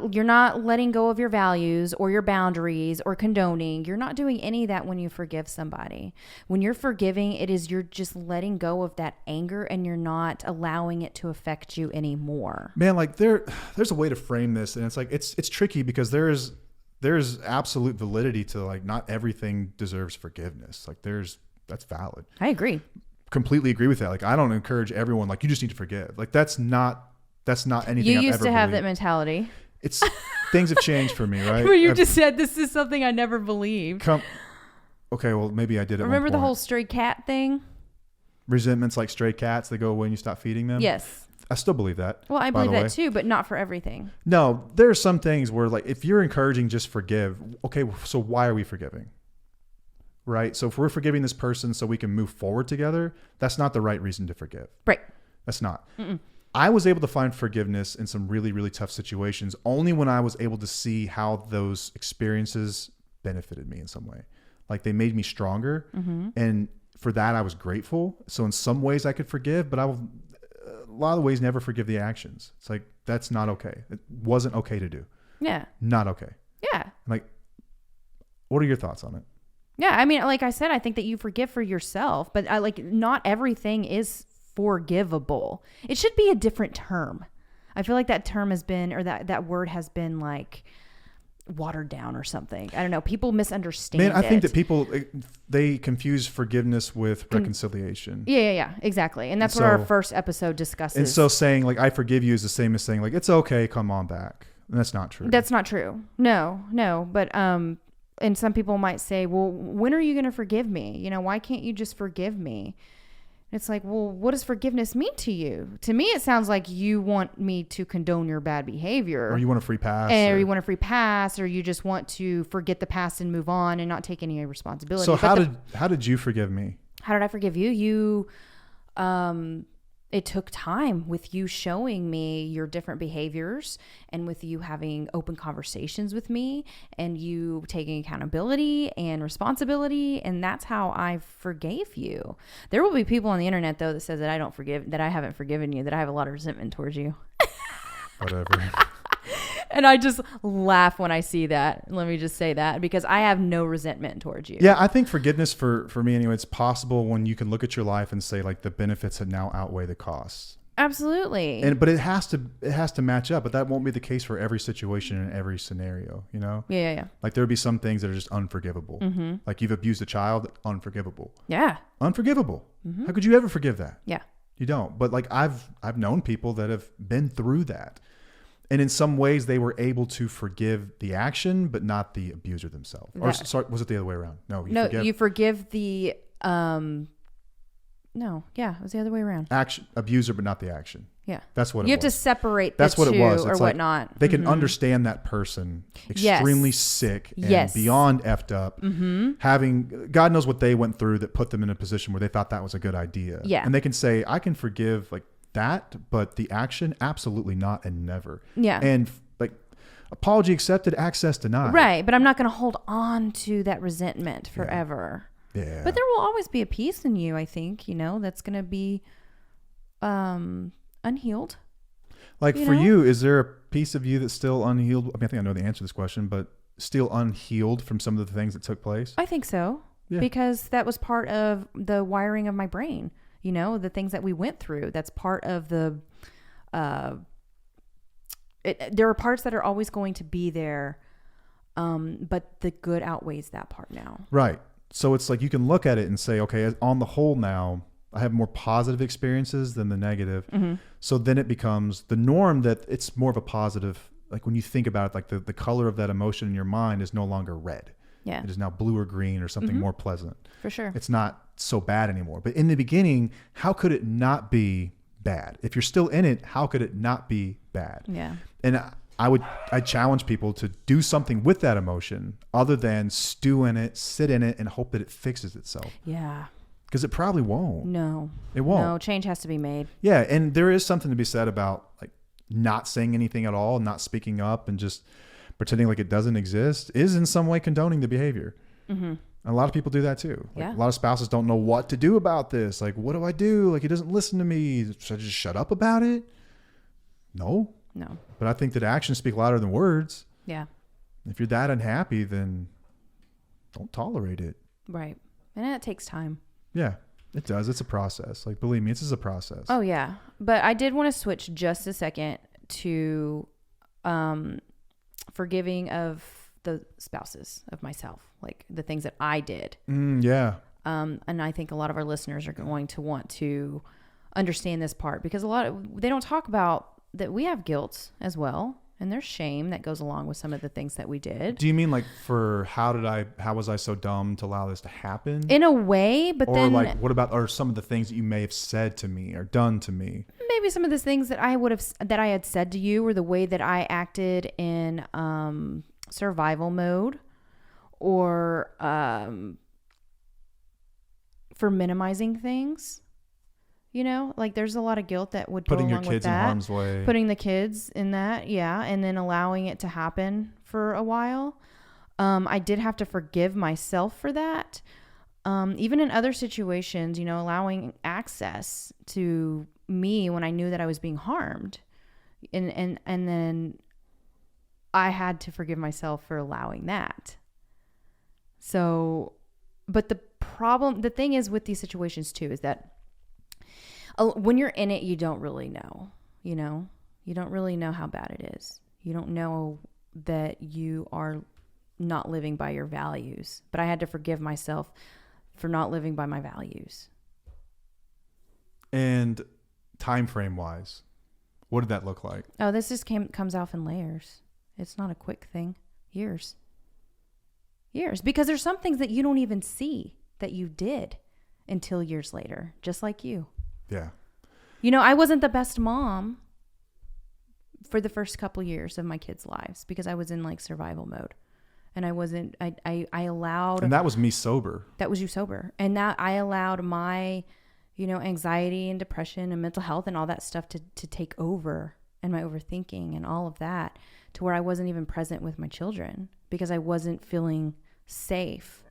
letting go of your values or your boundaries or condoning. You're not doing any of that when you forgive somebody. When you're forgiving, you're just letting go of that anger and you're not allowing it to affect you anymore. Man, like there's a way to frame this, and it's like it's tricky because there's absolute validity to like not everything deserves forgiveness. Like that's valid. I agree. Completely agree with that. Like I don't encourage everyone like you just need to forgive. Like that's not anything you I've used ever to have believed. that mentality. It's things have changed for me, right? Where you just said this is something I never believed. Okay, well maybe I did it. Remember the whole stray cat thing? Resentments like stray cats, they go away when you stop feeding them. Yes. I still believe that. Well, I believe that too, but not for everything. No, there are some things where like if you're encouraging just forgive, okay, so why are we forgiving? Right? So if we're forgiving this person so we can move forward together, that's not the right reason to forgive. Right. That's not. Mm-mm. I was able to find forgiveness in some really, really tough situations only when I was able to see how those experiences benefited me in some way. Like they made me stronger. Mm-hmm. And for that, I was grateful. So in some ways I could forgive, but a lot of the ways never forgive the actions. It's like, that's not okay. It wasn't okay to do. Yeah. Not okay. Yeah. Like, what are your thoughts on it? Yeah, I mean, like I said, I think that you forgive for yourself, but not everything is forgivable. It should be a different term. I feel like that term has been, or that word has been like watered down or something. I don't know. People misunderstand Man, I think that people, they confuse forgiveness with reconciliation. Yeah, exactly. And that's what our first episode discusses. And so saying like, I forgive you is the same as saying like, it's okay, come on back. And that's not true. That's not true. No. But, and some people might say, well, when are you going to forgive me? You know, why can't you just forgive me? It's like, well, what does forgiveness mean to you? To me, it sounds like you want me to condone your bad behavior. Or you want a free pass. Or you want a free pass, or you just want to forget the past and move on and not take any responsibility. So how did you forgive me? How did I forgive you? You, it took time with you showing me your different behaviors and with you having open conversations with me and you taking accountability and responsibility. And that's how I forgave you. There will be people on the internet though that says that I haven't forgiven you, that I have a lot of resentment towards you. Whatever. And I just laugh when I see that. Let me just say that, because I have no resentment towards you. Yeah, I think forgiveness for me anyway, it's possible when you can look at your life and say like the benefits have now outweigh the costs. Absolutely. But it has to match up, but that won't be the case for every situation and every scenario, you know? Yeah. Like there'll be some things that are just unforgivable. Mm-hmm. Like you've abused a child, unforgivable. Yeah. Unforgivable. Mm-hmm. How could you ever forgive that? Yeah. You don't. But like I've known people that have been through that. And in some ways, they were able to forgive the action, but not the abuser themselves. Or sorry, was it the other way around? No, you forgive the. No, yeah, it was the other way around. Abuser, but not the action. Yeah, that's what it was. You have to separate that's the what two it was. or it's whatnot. Like they can understand that person extremely sick and beyond effed up, having God knows what they went through that put them in a position where they thought that was a good idea. Yeah, and they can say, I can forgive like that, but the action, absolutely not and never. Yeah, and like apology accepted, access denied. Right, but I'm not going to hold on to that resentment forever. Yeah. But there will always be a piece in you, I think, that's going to be unhealed. Like for you, is there a piece of you that's still unhealed? I mean, I think I know the answer to this question, but still unhealed from some of the things that took place? I think so. Yeah. Because that was part of the wiring of my brain. The things that we went through, that's part of the, there are parts that are always going to be there. But the good outweighs that part now. Right. So it's like you can look at it and say, okay, on the whole now, I have more positive experiences than the negative. Mm-hmm. So then it becomes the norm that it's more of a positive. Like when you think about it, like the color of that emotion in your mind is no longer red. Yeah. It is now blue or green or something more pleasant. For sure. It's not so bad anymore. But in the beginning, how could it not be bad? If you're still in it, how could it not be bad? Yeah. And I challenge people to do something with that emotion other than stew in it, sit in it, and hope that it fixes itself. Yeah. Because it probably won't. No. It won't. No, change has to be made. Yeah, and there is something to be said about like not saying anything at all, not speaking up, and just pretending like it doesn't exist is in some way condoning the behavior. Mm-hmm. And a lot of people do that too. Like a lot of spouses don't know what to do about this. Like, what do I do? Like, he doesn't listen to me. Should I just shut up about it? No. But I think that actions speak louder than words. Yeah. If you're that unhappy, then don't tolerate it. Right. And that takes time. Yeah, it does. It's a process. Like, believe me, this is a process. Oh, yeah. But I did want to switch just a second to forgiving of the spouses of myself, like the things that I did. Yeah. And I think a lot of our listeners are going to want to understand this part because they don't talk about that we have guilt as well. And there's shame that goes along with some of the things that we did. Do you mean like for how was I so dumb to allow this to happen? In a way, but then... Or like, what about, or some of the things that you may have said to me or done to me? Maybe some of the things that I had said to you or the way that I acted in survival mode or for minimizing things. Like there's a lot of guilt that would go along with that. Putting your kids in harm's way. Putting the kids in that, yeah. And then allowing it to happen for a while. I did have to forgive myself for that. Even in other situations, allowing access to me when I knew that I was being harmed. And then I had to forgive myself for allowing that. So But the thing is with these situations too, is that when you're in it, you don't really know, you don't really know how bad it is. You don't know that you are not living by your values. But I had to forgive myself for not living by my values. And time frame wise, what did that look like? Oh, this just comes off in layers. It's not a quick thing. Years. Because there's some things that you don't even see that you did until years later, just like you. Yeah. I wasn't the best mom for the first couple years of my kids' lives because I was in like survival mode. And I wasn't, I allowed. And that was me sober. That was you sober. And that I allowed my, anxiety and depression and mental health and all that stuff to take over, and my overthinking and all of that, to where I wasn't even present with my children because I wasn't feeling safe.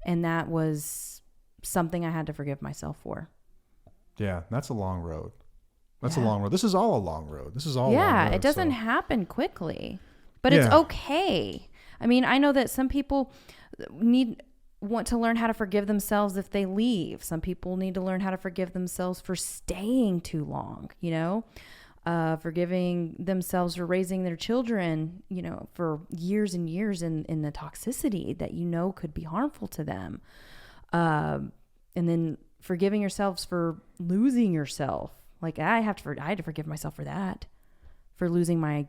And that was something I had to forgive myself for. Yeah, that's a long road. That's a long road. This is all a long road. This is all yeah, long road, it doesn't happen quickly, but it's okay. I mean, I know that some people want to learn how to forgive themselves if they leave. Some people need to learn how to forgive themselves for staying too long, forgiving themselves for raising their children, for years and years in the toxicity that could be harmful to them. And then forgiving yourselves for losing yourself. Like I had to forgive myself for that, for losing my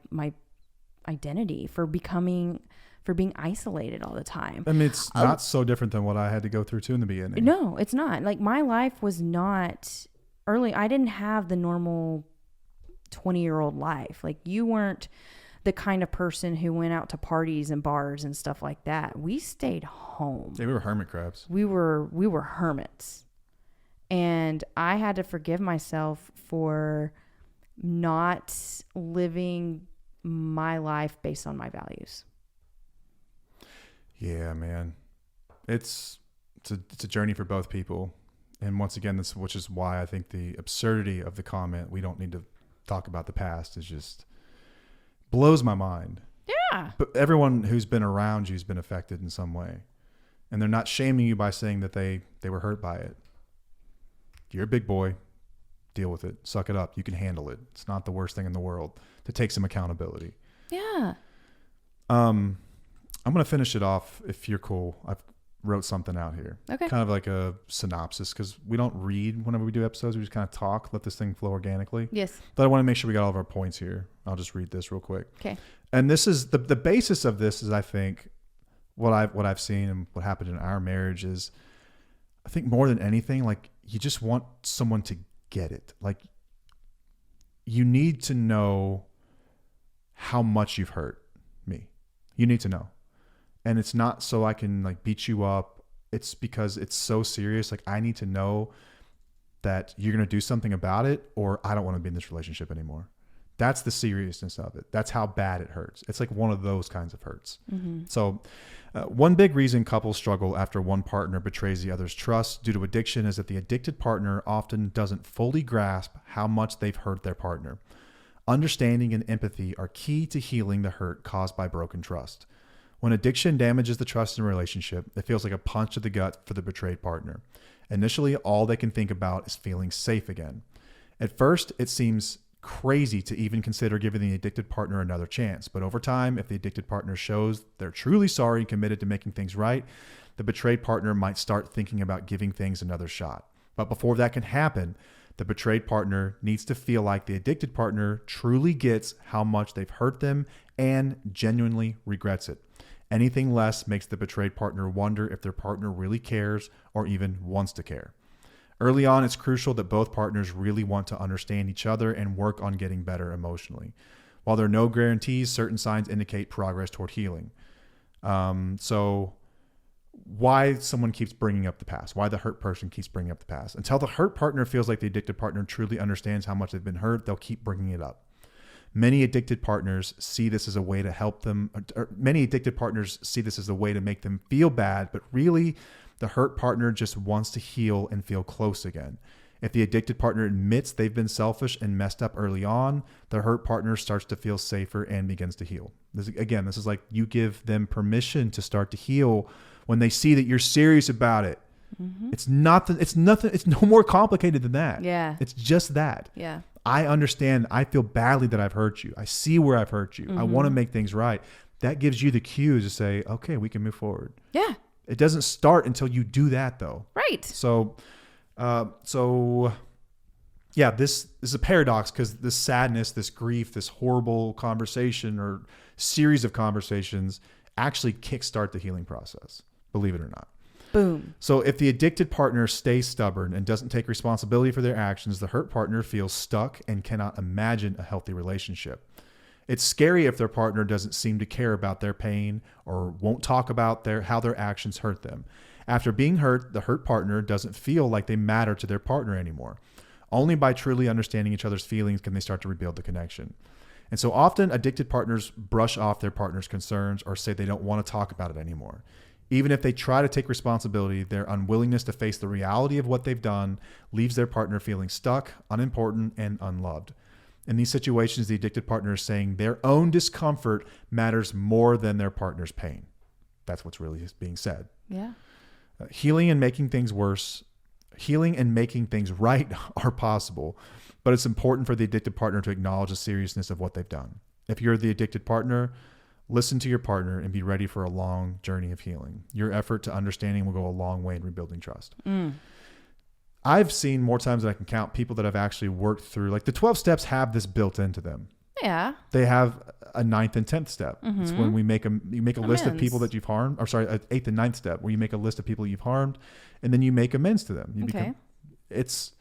identity, for being isolated all the time. I mean, it's not so different than what I had to go through too in the beginning. No, it's not. Like my life was not early. I didn't have the normal 20-year-old life. Like you weren't the kind of person who went out to parties and bars and stuff like that. We stayed home. Yeah, we were hermit crabs. We were hermits. And I had to forgive myself for not living my life based on my values. Yeah, man. It's a journey for both people. And once again, which is why I think the absurdity of the comment, we don't need to talk about the past, is just blows my mind. Yeah. But everyone who's been around you has been affected in some way. And they're not shaming you by saying that they were hurt by it. You're a big boy. Deal with it. Suck it up. You can handle it. It's not the worst thing in the world to take some accountability. Yeah. I'm going to finish it off if you're cool. I've wrote something out here. Okay. Kind of like a synopsis, because we don't read whenever we do episodes. We just kind of talk, let this thing flow organically. Yes. But I want to make sure we got all of our points here. I'll just read this real quick. Okay. And this is the basis of this is, I think, what I've seen and what happened in our marriage is, I think more than anything, like you just want someone to get it. Like you need to know how much you've hurt me. You need to know. And it's not so I can like beat you up. It's because it's so serious. Like I need to know that you're going to do something about it, or I don't want to be in this relationship anymore. That's the seriousness of it. That's how bad it hurts. It's like one of those kinds of hurts. Mm-hmm. So one big reason couples struggle after one partner betrays the other's trust due to addiction is that the addicted partner often doesn't fully grasp how much they've hurt their partner. Understanding and empathy are key to healing the hurt caused by broken trust. When addiction damages the trust in a relationship, it feels like a punch to the gut for the betrayed partner. Initially, all they can think about is feeling safe again. At first, it seems crazy to even consider giving the addicted partner another chance. But over time, if the addicted partner shows they're truly sorry and committed to making things right, the betrayed partner might start thinking about giving things another shot. But before that can happen, the betrayed partner needs to feel like the addicted partner truly gets how much they've hurt them and genuinely regrets it. Anything less makes the betrayed partner wonder if their partner really cares or even wants to care. Early on, it's crucial that both partners really want to understand each other and work on getting better emotionally. While there are no guarantees, certain signs indicate progress toward healing. So why someone keeps bringing up the past, why the hurt person keeps bringing up the past. Until the hurt partner feels like the addicted partner truly understands how much they've been hurt, they'll keep bringing it up. Many addicted partners see this as a way to help them, or many addicted partners see this as a way to make them feel bad, but really the hurt partner just wants to heal and feel close again. If the addicted partner admits they've been selfish and messed up early on, the hurt partner starts to feel safer and begins to heal. This is like you give them permission to start to heal when they see that you're serious about it. It's nothing. It's no more complicated than that. Yeah. It's just that. Yeah. I understand. I feel badly that I've hurt you. I see where I've hurt you. I want to make things right. That gives you the cues to say, okay, we can move forward. Yeah. It doesn't start until you do that, though. Right. So yeah, this is a paradox, because this sadness, this grief, this horrible conversation or series of conversations actually kickstart the healing process, believe it or not. Boom. So if the addicted partner stays stubborn and doesn't take responsibility for their actions, the hurt partner feels stuck and cannot imagine a healthy relationship. It's scary if their partner doesn't seem to care about their pain or won't talk about how their actions hurt them. After being hurt, the hurt partner doesn't feel like they matter to their partner anymore. Only by truly understanding each other's feelings can they start to rebuild the connection. And so often addicted partners brush off their partner's concerns or say they don't want to talk about it anymore. Even if they try to take responsibility, their unwillingness to face the reality of what they've done leaves their partner feeling stuck, unimportant, and unloved. In these situations, the addicted partner is saying their own discomfort matters more than their partner's pain. That's what's really being said. Yeah. Healing and making things right are possible, but it's important for the addicted partner to acknowledge the seriousness of what they've done. If you're the addicted partner, listen to your partner and be ready for a long journey of healing. Your effort to understanding will go a long way in rebuilding trust. I've seen more times than I can count people that I've actually worked through. Like the 12 steps have this built into them. Yeah. They have a 9th and 10th step. It's when you make a list of people that you've harmed, or sorry, an 8th and 9th step where you make a list of people you've harmed and then you make amends to them. It's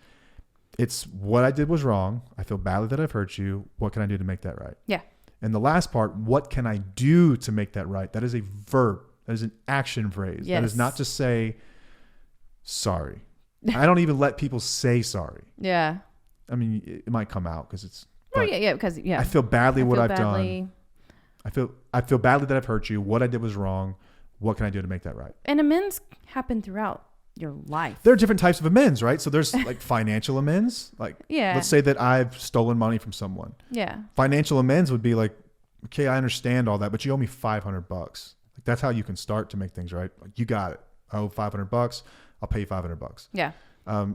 what I did was wrong. I feel badly that I've hurt you. What can I do to make that right? Yeah. And the last part, what can I do to make that right? That is a verb. That is an action phrase. Yes. That is not just say sorry. I don't even let people say sorry. Yeah. I mean, it might come out because it's. Oh yeah, because I feel badly what I've done. I feel badly that I've hurt you. What I did was wrong. What can I do to make that right? And amends happen throughout your life. There are different types of amends, right? So there's like financial amends. Like, let's say that I've stolen money from someone. Yeah. Financial amends would be like, okay, I understand all that, but you owe me $500. Like that's how you can start to make things right. Like, you got it. I owe $500. I'll pay you $500. Yeah.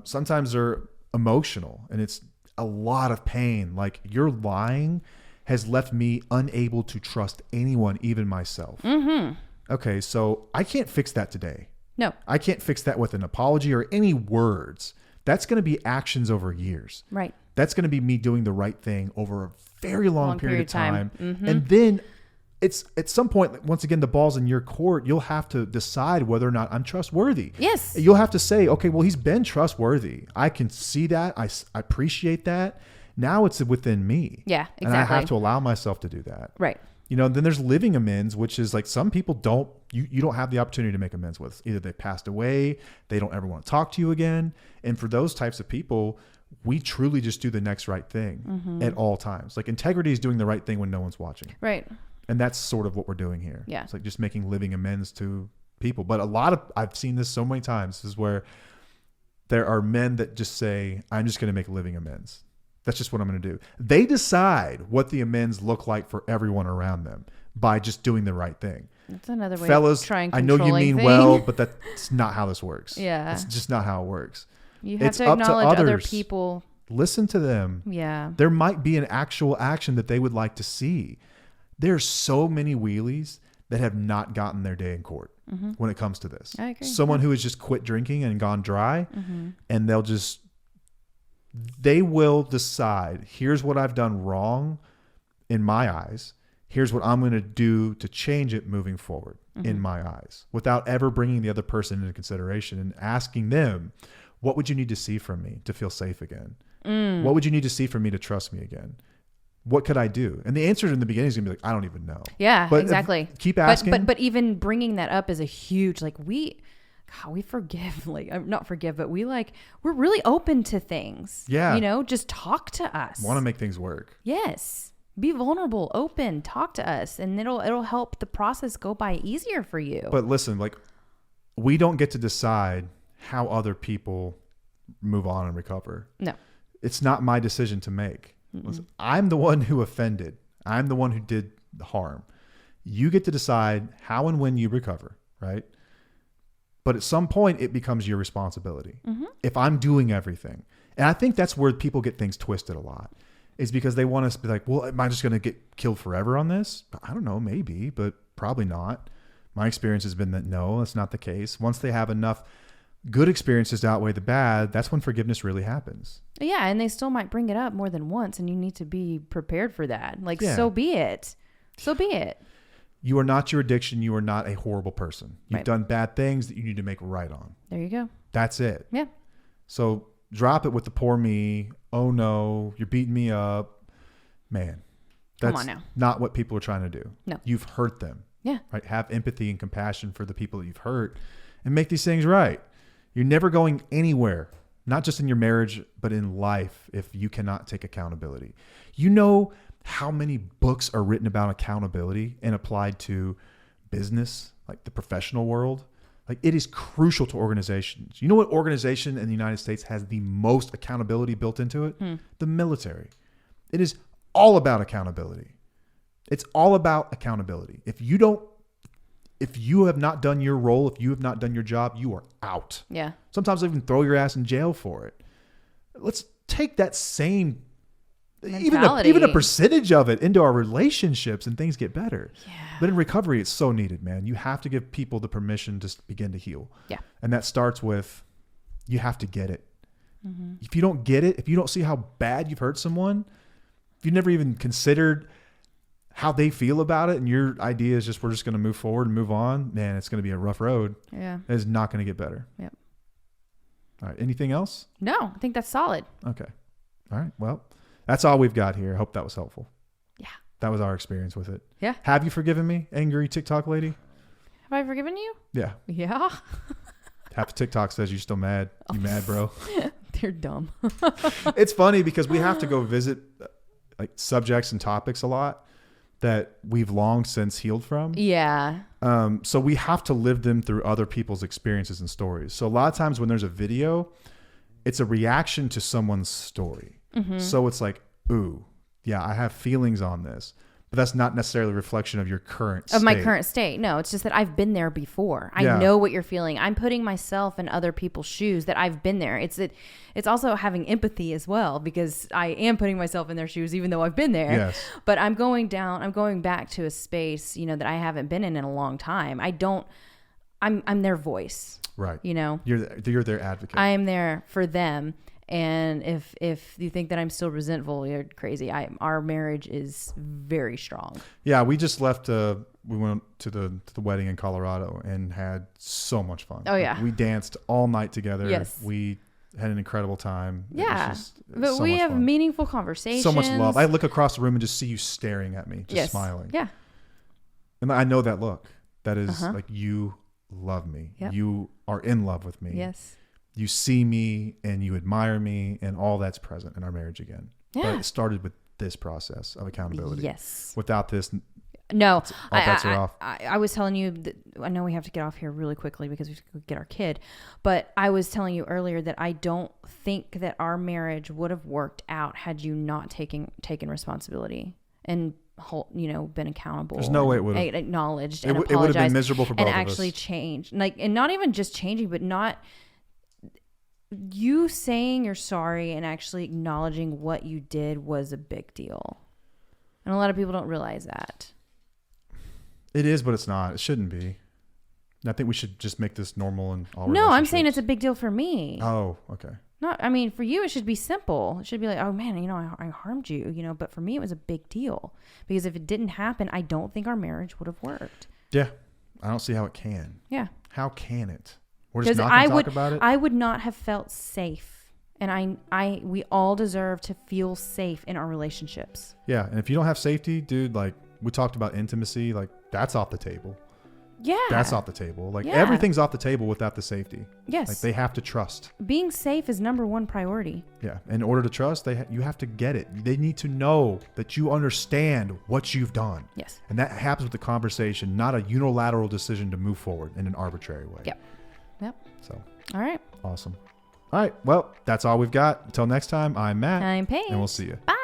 Sometimes they're emotional and it's a lot of pain. Like your lying has left me unable to trust anyone, even myself. Okay. So I can't fix that today. No, I can't fix that with an apology or any words. That's going to be actions over years. Right. That's going to be me doing the right thing over a very long period of time. And then it's at some point, once again, the ball's in your court. You'll have to decide whether or not I'm trustworthy. Yes. You'll have to say, okay, well, he's been trustworthy. I can see that. I appreciate that. Now it's within me. Yeah, exactly. And I have to allow myself to do that. Right. You know, then there's living amends, which is like some people you don't have the opportunity to make amends with. Either they passed away, they don't ever want to talk to you again. And for those types of people, we truly just do the next right thing at all times. Like integrity is doing the right thing when no one's watching. Right. And that's sort of what we're doing here. Yeah. It's like just making living amends to people. But I've seen this so many times. This is where there are men that just say, I'm just going to make living amends. That's just what I'm going to do. They decide what the amends look like for everyone around them by just doing the right thing. That's another way of trying to control. I know you mean well, but that's not how this works. Yeah. It's just not how it works. You have to acknowledge other people. Listen to them. Yeah. There might be an actual action that they would like to see. There's so many wheelies that have not gotten their day in court when it comes to this. I agree. Someone who has just quit drinking and gone dry and they will decide, here's what I've done wrong in my eyes. Here's what I'm going to do to change it moving forward in my eyes, without ever bringing the other person into consideration and asking them, what would you need to see from me to feel safe again? What would you need to see from me to trust me again? What could I do? And the answer in the beginning is going to be like, I don't even know. Yeah, but exactly. Keep asking. But even bringing that up is a huge, like we forgive, like not forgive, but we're really open to things. Yeah. You know, just talk to us. Want to make things work. Yes. Be vulnerable, open, talk to us, and it'll help the process go by easier for you. But listen, like we don't get to decide how other people move on and recover. No. It's not my decision to make. Listen, I'm the one who offended. I'm the one who did the harm. You get to decide how and when you recover, right? But at some point, it becomes your responsibility. If I'm doing everything. And I think that's where people get things twisted a lot. Is because they want us to be like, well, am I just going to get killed forever on this? I don't know, maybe, but probably not. My experience has been that no, that's not the case. Once they have enough good experiences to outweigh the bad, that's when forgiveness really happens. Yeah, and they still might bring it up more than once, and you need to be prepared for that. Like, Yeah. so be it. So be it. You are not your addiction. You are not a horrible person. You've Right. done bad things that you need to make right on. There you go. That's it. Yeah. So drop it with the poor me. Oh no, you're beating me up. Man, Come that's on now. not what people are trying to do. No. You've hurt them. Yeah. Right? Have empathy and compassion for the people that you've hurt and make these things right. You're never going anywhere, not just in your marriage, but in life if you cannot take accountability. You know how many books are written about accountability and applied to business, like the professional world? Like, it is crucial to organizations. You know what organization in the United States has the most accountability built into it? The military. It is all about accountability. It's all about accountability. If you have not done your role, if you have not done your job, you are out. Yeah. Sometimes they even throw your ass in jail for it. Let's take that same, mentality. even a percentage of it into our relationships and things get better. Yeah. But in recovery, it's so needed, man. You have to give people the permission to begin to heal. Yeah. And that starts with, you have to get it. If you don't get it, if you don't see how bad you've hurt someone, if you've never even considered how they feel about it, and your idea is just, we're just going to move forward and move on, man, it's going to be a rough road. Yeah. It's not going to get better. Yep. All right. Anything else? No, I think that's solid. Okay. All right. Well, that's all we've got here. I hope that was helpful. Yeah. That was our experience with it. Yeah. Have you forgiven me, angry TikTok lady? Have I forgiven you? Yeah. Yeah. Half of TikTok says you're still mad. You mad, bro? They're dumb. It's funny because we have to go visit like subjects and topics a lot that we've long since healed from. Yeah. So we have to live them through other people's experiences and stories. So a lot of times when there's a video, it's a reaction to someone's story. So it's like, ooh, yeah, I have feelings on this, but that's not necessarily a reflection of your current state. Of my current state. No, it's just that I've been there before. I Yeah. know what you're feeling. I'm putting myself in other people's shoes that I've been there. It's also having empathy as well, because I am putting myself in their shoes, even though I've been there. Yes. But I'm going back to a space, that I haven't been in a long time. I'm their voice. Right. You're their advocate. I am there for them. And if you think that I'm still resentful, you're crazy. Our marriage is very strong. Yeah, we just left. We went to the wedding in Colorado and had so much fun. Oh, yeah. We danced all night together. Yes. We had an incredible time. Yeah, but so we much have fun. meaningful conversations. So much love. I look across the room and just see you staring at me, just smiling. Yeah. And I know that look. That is like, you love me. Yep. You are in love with me. Yes. You see me and you admire me, and all that's present in our marriage again. Yeah. But it started with this process of accountability. Yes. Without this, No, all bets are off. I was telling you that I know we have to get off here really quickly because we have to get our kid, but I was telling you earlier that I don't think that our marriage would have worked out had you not taken responsibility and been accountable. There's no way it would have. Acknowledged and It would apologized. have been miserable for both and of us. actually changed, and not even just changing, but not you saying you're sorry and actually acknowledging what you did was a big deal. And a lot of people don't realize that. It is, but it's not. It shouldn't be. I think we should just make this normal in all No, I'm saying relationships. it's a big deal for me. Oh, okay. For you, it should be simple. It should be like, oh man, I harmed you, but for me, it was a big deal because if it didn't happen, I don't think our marriage would have worked. Yeah. I don't see how it can. Yeah. How can it? We're just Because not going to talk about it? I would not have felt safe. And we all deserve to feel safe in our relationships. Yeah. And if you don't have safety, dude, like we talked about intimacy, like that's off the table. Yeah. That's off the table. Like Yeah. everything's off the table without the safety. Yes. Like they have to trust. Being safe is number one priority. Yeah. In order to trust, you have to get it. They need to know that you understand what you've done. Yes. And that happens with the conversation, not a unilateral decision to move forward in an arbitrary way. Yep. So. All right. Awesome. All right. Well, that's all we've got. Until next time, I'm Matt. I'm Paige. And we'll see you. Bye.